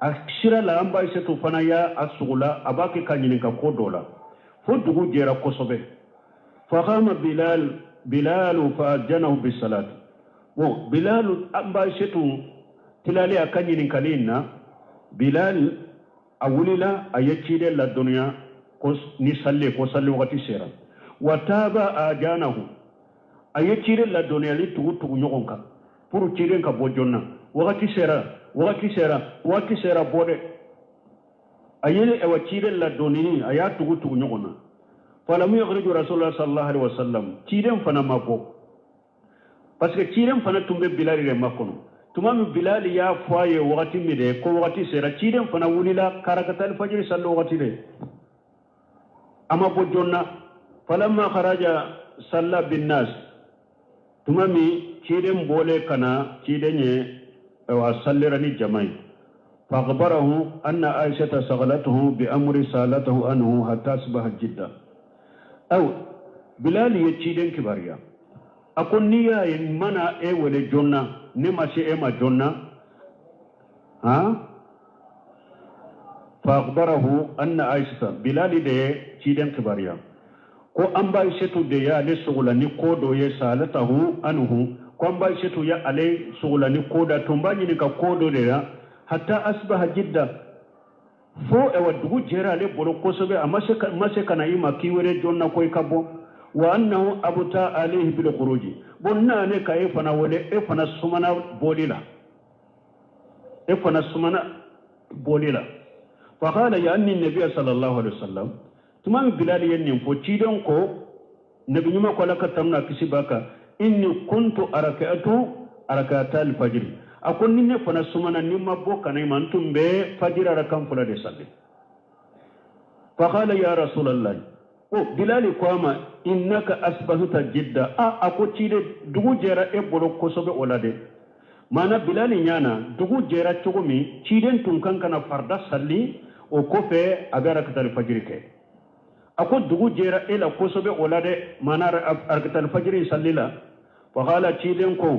ashira la amba se to fana ya asugula abake kanyinin ka ko dola fo dugu jera kosobe fa qama bilal fa ajanahu bis salat wo bilal amba se to tilali akanyinin kalina bilal awulila ayacide la duniya ko ni salle ko salle wakati sera wataba ajanahu aye cire la dunya li tugu nyogonka pour cire ka bojonna wakati sera bode aye e wa cire la dunya aya tugu nyogona falam yukhriju rasulullah sallallahu alaihi wasallam cire fana mako parce que cire fana tumbe bilal re makono tumami bilal ya foye wakati mide ko wakati sera cire fana wulila karakatal fajr sallu wakati de ama bojonna falamma kharaja salla bin nas tumami ciden bole kana cidenye wa sallirani jamai فأخبره أن عائشة شغلته بأمر سالته عنه حتى أصبح جدا أو بلال يتشيدن كباريا أكون نيا ينمنا ولا جنة نمشي ما جنة فأخبره أن عائشة بلال ده تشيدن كباريا ko an ba shi to da ya le sugulani ko do ya salatahu anhu ko an ba shi to ya ale sugulani ko da to ba ni ka ko do da hatta asbaha jidda fo e wadugu jera le bolo ko sobe amma se kana yi makiwere jonna ko ikabo wa annahu abuta alayhi bil khuruji bonna ne kai fana wole e fana sumana bolila fa qala ya anni nabiy sallallahu alaihi wasallam tumami bilal yennin fo cidon ko nabi nyuma ko laka tamna kisibaka inni kuntu arakatal fajr akon ninne fana sumana nimma boka nay man tumbe fajr rakam fula de salli fa qala ya rasulullah o bilal ko ama innaka asbahta jidda ako cide dugu jera e bolo ko sobe olade mana bilal nyana dugu jera chogumi ciden tun kankana farda salli o ko fe agara katal fajr ke ako dugu jera ela kosobe olade manar arkatal fajri sallila fa qala ciden ko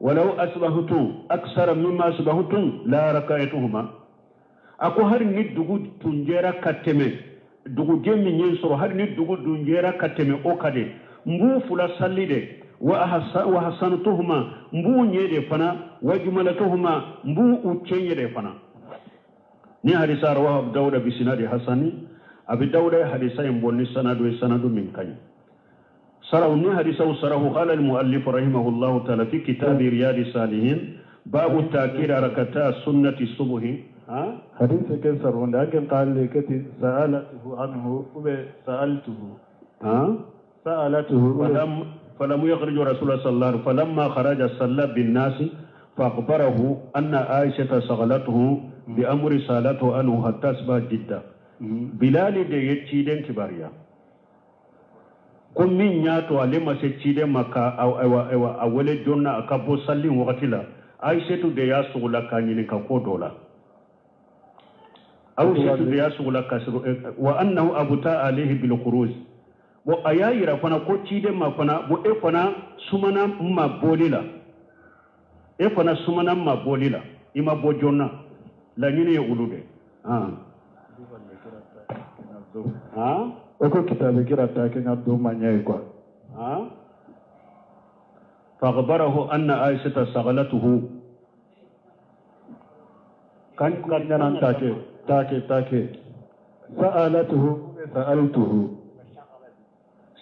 walau asbahtu aksara mimma asbahtum la raka'atuhuma ako har ni dugu tunjera kateme dugu jemmi nyen soro har ni dugu dunjera kateme o kade mbu fula sallide wa hasantuhuma mbu nyede fana wajmalatuhuma mbu uchenyede fana ni hadisa rawahu dawud bi sinadi hasani أبي داود حديثا ينبوني سند من كان سرعوني حديثا سره قال المؤلف رحمه الله تعالى في كتاب رياض الصالحين باب التأكيد ركعتا سنة الصبح حديث كسر ولكن قال لي كتي سألته عنه سألته فلم يخرج رسول الله صلى الله عليه وسلم فلما خرج صلى بالناس فأخبره أن عائشة شغلته بأمر صلاته عنه حتى أصبح جدا bilali da ya ciden kibariya kun min ya to alima se ciden maka a wale jonna aka bo sallin wakatila aishatu da ya sugula kanyin ka ko dola aishatu da ya sugula ka wa annahu abuta alaihi bil khuruj bo ayayira fana ko ciden ma fana bo e fana sumana ma bolila ima bo jonna la nyine ulude oko kitabe kira takin abdu manyai kwa فأخبره أن عائشة شغلته kan nyana take سألته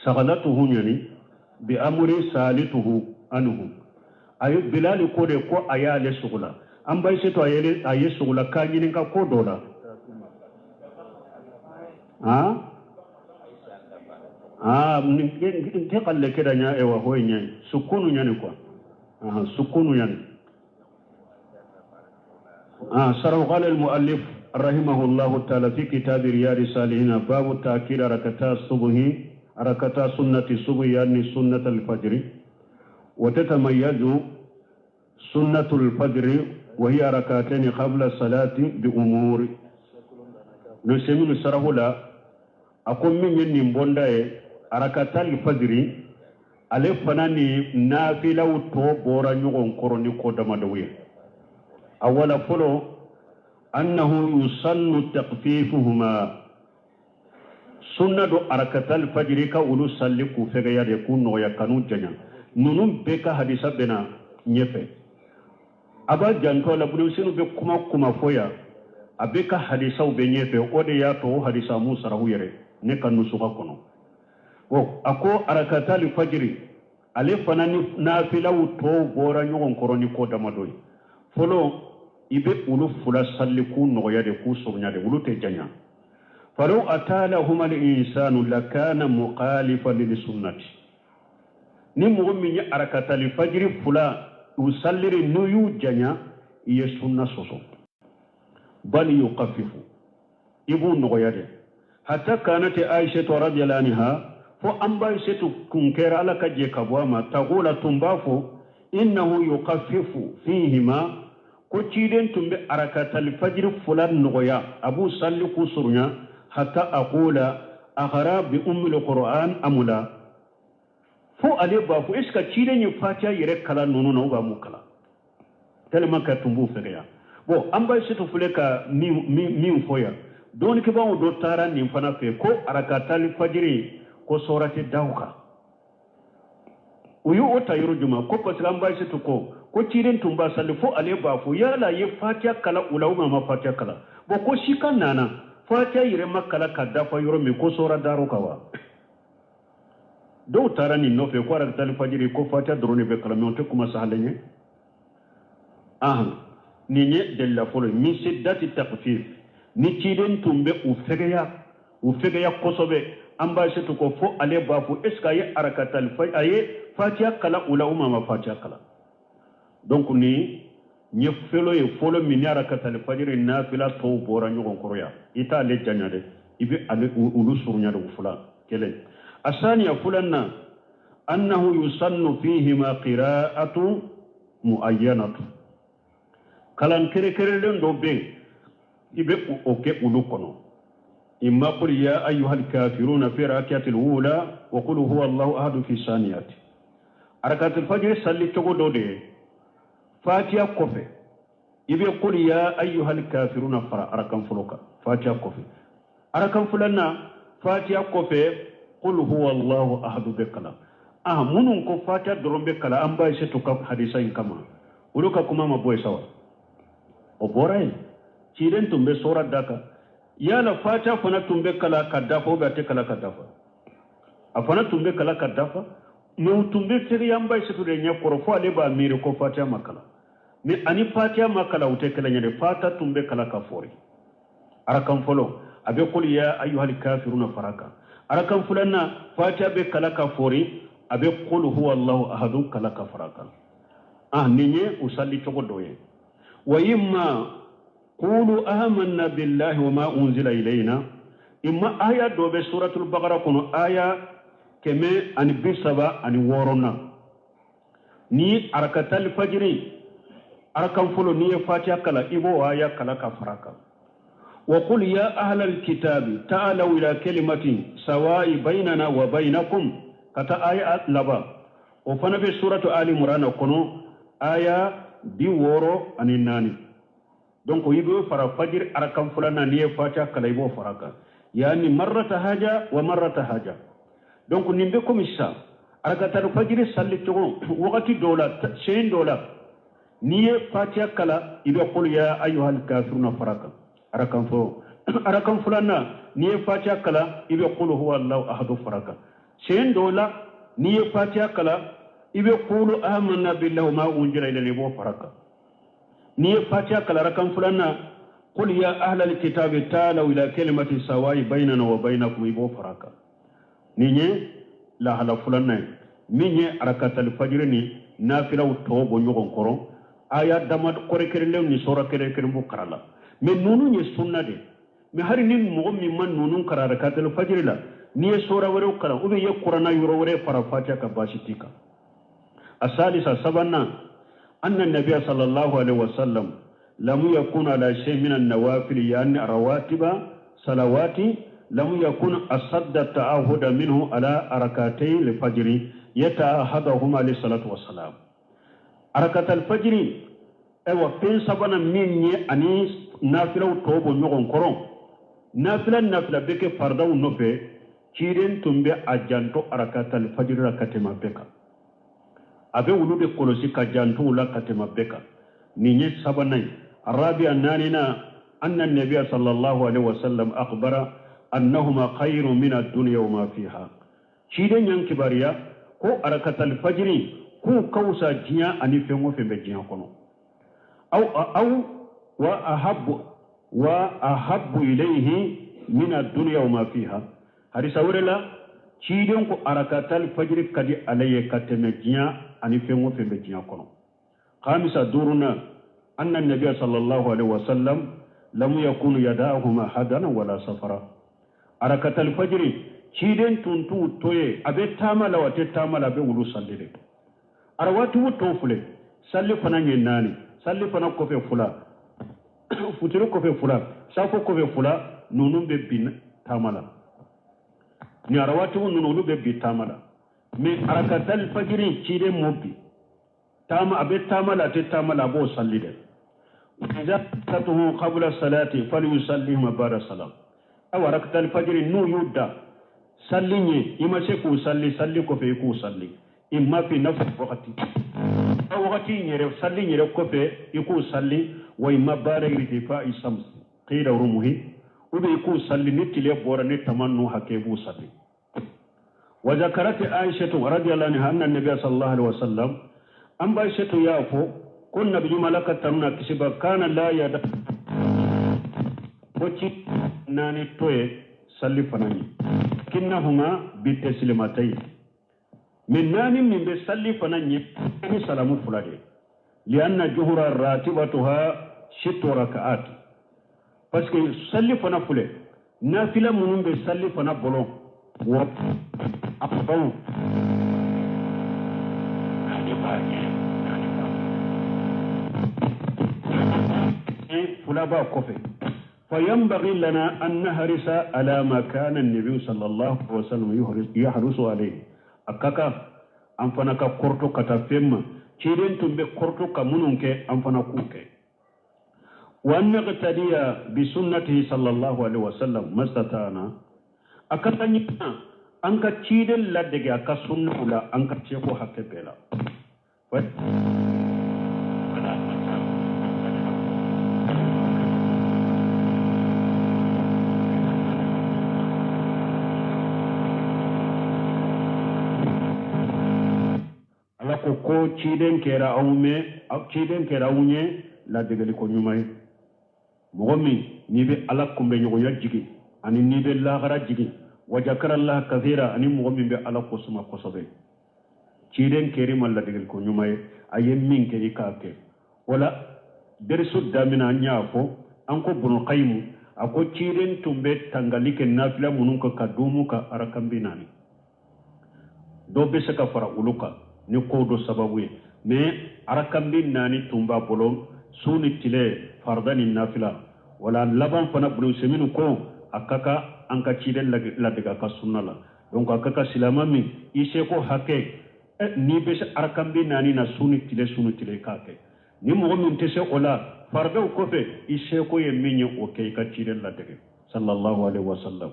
شغلته يعني بأمر سالته عنه أي بلال كود كو أيا لسغلا أم بايسيتو أي سغلا كاجين كودولا انتقل لكذا نيا ايوا هوي نيا سكون نيا كو سكون نيا سروا قال المؤلف رحمه الله تعالى في كتاب رياض الصالحين باب تأكيد ركعتا الصبح ركعتا سنة الصبح يعني سنة الفجر وتتميز سنة الفجر وهي ركعتين قبل الصلاة بأمور نسمي سره لا أقوم من ينبوندا ركعتا الفجر ale fana ni nafilaw to bora ɲɔgɔn kɔrɔ ni ko damadɔw ye awala fɔlɔ annahu yusannu taqfifuhuma sunna do arakatal fajri ka ulu salli ku fɛgɛya de ku nɔgɔya kanu janya nunun bɛɛ ka hadisa bɛna ɲɛfɛ a b'a janto la budenmisɛnninw bɛ kuma fɔya a bɛɛ ka hadisaw bɛ ɲɛfɛ o de y'a to o hadisa mu sarahu yɛrɛ ne ka nusuga kɔnɔ ako arakatal fajri ale fana ni nafilaw to bora ɲɔgɔn kɔrɔ ni ko damadɔ ye fɔlɔ ibe ulu fula salli ku nɔgɔya de ku surunya de ulu tɛ janya falaw atalahuma al-insanu lakana muqalifan lis-sunnati ni mɔgɔ min ye arakatal fajri fula u salliri n'u y'u janya i ye sunna sɔsɔ bal yuqaffifu ibu nɔgɔya de hatta kanat aisha radhiyallahu anha fo amba setu kunkera ala kaje kabwama tagula tumbafo innahu yuqaffifu fihima ko ciden tumbe arakatal fajr fulan noya abu salli kusurnya hatta aqula aghara bi ummul qur'an amula fo ale ba fo iska ciden yi fatiha yere kala nono na ba mu kala telma ka tumbu feya bo amba setu fuleka mi foya don ke ba do tara ni fana fe ko arakatal fajr ko sorati dawka uyu ota yurjuma ko pasran bai situ ko cirin tumba salli fo ale ba fo yala ye fatiha kala ulama ma fatiha kala bo ko shikan nana fatiha yire makala kadda fa yoro mi ko sora daro kawa do tarani no fe ko ara tal fajiri ko fatiha drone be kala mi to kuma sahalenye ni nye della folo mi siddati taqfif ni cirin tumbe u fegeya kosobe amba setu ko fo ale ba fo eska ye arakatal aye fatiha kala ulama ma fatiha kala donc ni nye felo ye folo min arakatal fajr nafila to bora nyogon koroya ita le janyade ibe ale ulu surnya do fula kele asani ya fulanna annahu yusannu fihi ma qira'atu muayyanatu kalan kere len do be ibe oke ulu kono إما قل يا أيها الكافرون في ركعة الأولى وقل هو الله أحد في الثانية ركعة الفجر صلي تقول دي فاتيا كوفي إذا قل يا أيها الكافرون ركعة فلوكا فاتيا كوفي ركعة فلنا فاتيا كوفي قل هو الله أحد بكلا منون كو فاتيا درون بكلا أمبا يستوكا حديثين كما ولوكا كما مبوي سوا وبوراي تيرين تنبي سورة داكا yala fata fana tumbe kala kadafa ba te kala kadafa afana tumbe kala kadafa no tumbe tiri yamba isitu de nyakoro fo ale ba mire ko fata makala ni ani fata makala ute kala nyade fata tumbe kala kafori arakan folo abe qul ya ayyuhal kafiruna faraka arakan fulanna fata be kala kafori abe qul huwa allah ahad kala kafaraka ninye usalli togo doye wa imma قولوا آمنا بالله وما أنزل إلينا إما آية دوبة سورة البقرة كنو آية كما أن بسبا أن ورونا ني أركة الفجر أركم فلو ني فاتحة كلا إبو آية كلا كفراكا وقل يا أهل الكتاب تعالوا إلى كلمة سواء بيننا وبينكم كتا آية لبا وفنا في سورة آل عمران كنو آية دي ورو أن الناني donc yibo fara fajr arakam fulana niye fata kala yibo faraka yani marrata haja wa marrata haja donc nimbe komissa arakata fajr salli togo wakati dola sen dola niye fata kala ibe qul ya ayyuhal kafiruna faraka arakam fo arakan fulanna ni fatiha kala ibe qulu huwa allah ahad faraka sen dola ni fatiha kala ibe qulu amanna billahi ma unzila ilayhi wa faraka ni fatiha kala rakan fulanna qul ya ahla alkitabi ta'alu ila kalimati sawa'i bainana wa bainakum ibo faraka ninye la hala fulanna minye arakatal fajr ni nafila to bo nyogon koron aya damad kore kerelem ni sura kere bu karala mais nunu ni sunna de mais hari nin mo mi man nunu karara katal fajr la ni sura wore kara ube ye qur'ana yuro wore fara fatiha ka bashitika asalisa sabanna anna nabiyya sallallahu alaihi wasallam lam yakun ala shay min an-nawafil yani rawatiba salawati lam yakun asadda ta'ahuda minhu ala arakatay al-fajr yata'ahadahuma li salatu wassalam arakatal fajr ewa pen sabana minni ani nafila tobo nyogon koron nafila beke fardaw nofe ciren tumbe ajanto arakatal fajr rakatema beka abe wulude kolosi ka janto la katema beka ninye sabanai arabiya nanina anna an-nabiy sallallahu alaihi wasallam akhbara annahuma khayrun min ad-dunya wa ma fiha ciren yan kibariya ko arakatal fajr ku kausa jiya ani fengo fembe jiya kono aw wa ahabbu ilayhi min ad-dunya wa ma fiha harisa wurela ciiden ko arakatal fajr kadi alaye kateme jiya ani fengo fembe jiya kono khamisa duruna anna an-nabiy sallallahu alaihi wasallam lam yakunu yadahuma hadana wala safara arakatal fajr ciiden tuntu toye abe tamala wate tamala be wulu sallide arawatu wuto fule salli fana nyenani salli fana ko fe fula futuru ko fe fula safo ko fe fula nunum be bin tamala ni arawatu nunu be bi tamala me arakatal fajr ciide mobbi tama abe tamala te tamala bo sallide idza tatuhu qabla salati falyusalli ma ba'da salam aw arakatal fajr nu yudda sallinye imase ku salli ko fe ku salli imma fi nafs waqti aw waqti nyere salli nyere ko fe iku salli wa imma ba'da irtifa'i shams qila rumuhi ube iku salli nitile bora ne tamannu hakebu salli wa zakarat aisha radhiyallahu anha anna nabiy sallallahu alaihi wasallam an baishatu yafo kunna bi malakatamna kisiba kana la yada kochi nani toye salli fanani kinnahuma bi taslimatay min nani min be salli fanani ni salamu fulade lianna juhura ratibatuha shittu rak'at parce que salli fana fule nafila munum be salli fana bolon wa afdal فلابا كوفي فينبغي لنا أن نحرص على ما كان النبي صلى الله عليه وسلم يحرص عليه أكاكا أنفنك كورتو كتفهم كيرين تنبي كورتو كمنونك أنفنك كوكي وأن نقتدي بسنته صلى الله عليه وسلم ما استطعنا أكاكا نينا أنك كيرين لدك أكا سنة ولا أنك تيكو حكي بلا ko ciden kera awunye la degali ko nyumay mogomi ni be ala kumbe nyogo yajigi ani ni be la gara jigi wajakara allah kathira ani mogomi be ala ko suma ko sobe ciden keri mal la degali ko nyumay ayem min ke ikake wala dersu damina nyafo anko bunu qaymu ako ciden tumbe tangalike nafila munun ko kadumu ka arakambinani do be saka fara uluka ni kodo sababu mais arakambi nani tumba bolom suni tile fardani nafila wala laban fana bulu seminu ko akaka anka cide la daga ka sunna la donc akaka silama mi ise ko hake ni be arakambi nani na suni tile kake ni mo min tese ola farbe ko fe ise ko ye minye o kay ka cide la daga sallallahu alaihi wasallam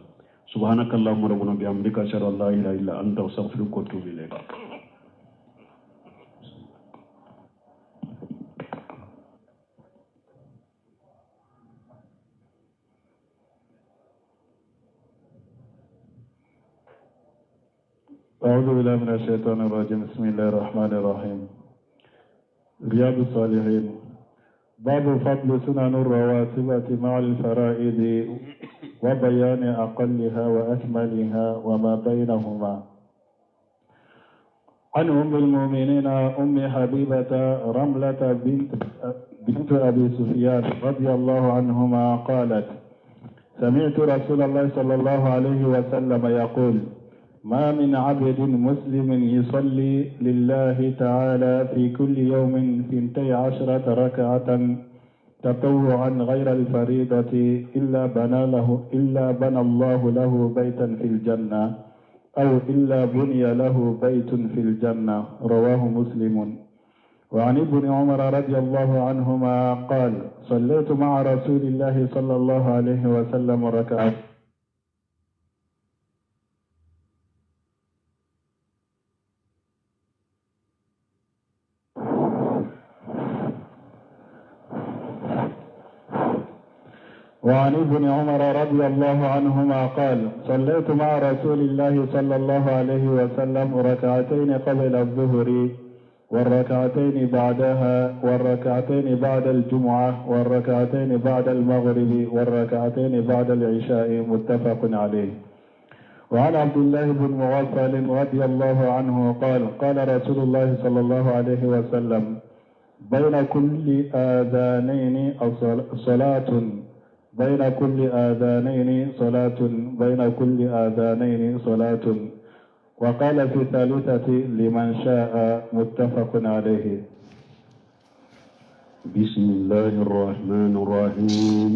subhanakallahumma rabbana bihamdika ashhadu an la ilaha illa anta astaghfiruka wa atubu ilayk أعوذ بالله من الشيطان الرجيم. بسم الله الرحمن الرحيم. رياض الصالحين. باب فضل سنن الرواتب مع الفرائض وبيان أقلها وأكملها وما بينهما. عن أم المؤمنين أم حبيبة رملة بنت أبي سفيان رضي الله عنهما قالت: سمعت رسول الله صلى الله عليه وسلم يقول: ما من عبد مسلم يصلي لله تعالى في كل يوم 12 ركعة تطوعا غير الفريضة إلا بنى الله له بيتا في الجنة أو إلا بني له بيت في الجنة. رواه مسلم. وعن ابن عمر رضي الله عنهما قال: صليت مع رسول الله صلى الله عليه وسلم ركعة. وعن ابن عمر رضي الله عنهما قال: صليت مع رسول الله صلى الله عليه وسلم ركعتين قبل الظهر والركعتين بعدها والركعتين بعد الجمعة والركعتين بعد المغرب والركعتين بعد العشاء. متفق عليه. وعن عبد الله بن مغفل رضي الله عنه قال: قال رسول الله صلى الله عليه وسلم: بين كل آذانين صلاة بين كل آذانين صلاة بين كل آذانين صلاة. وقال في الثالثة: لمن شاء. متفق عليه. بسم الله الرحمن الرحيم.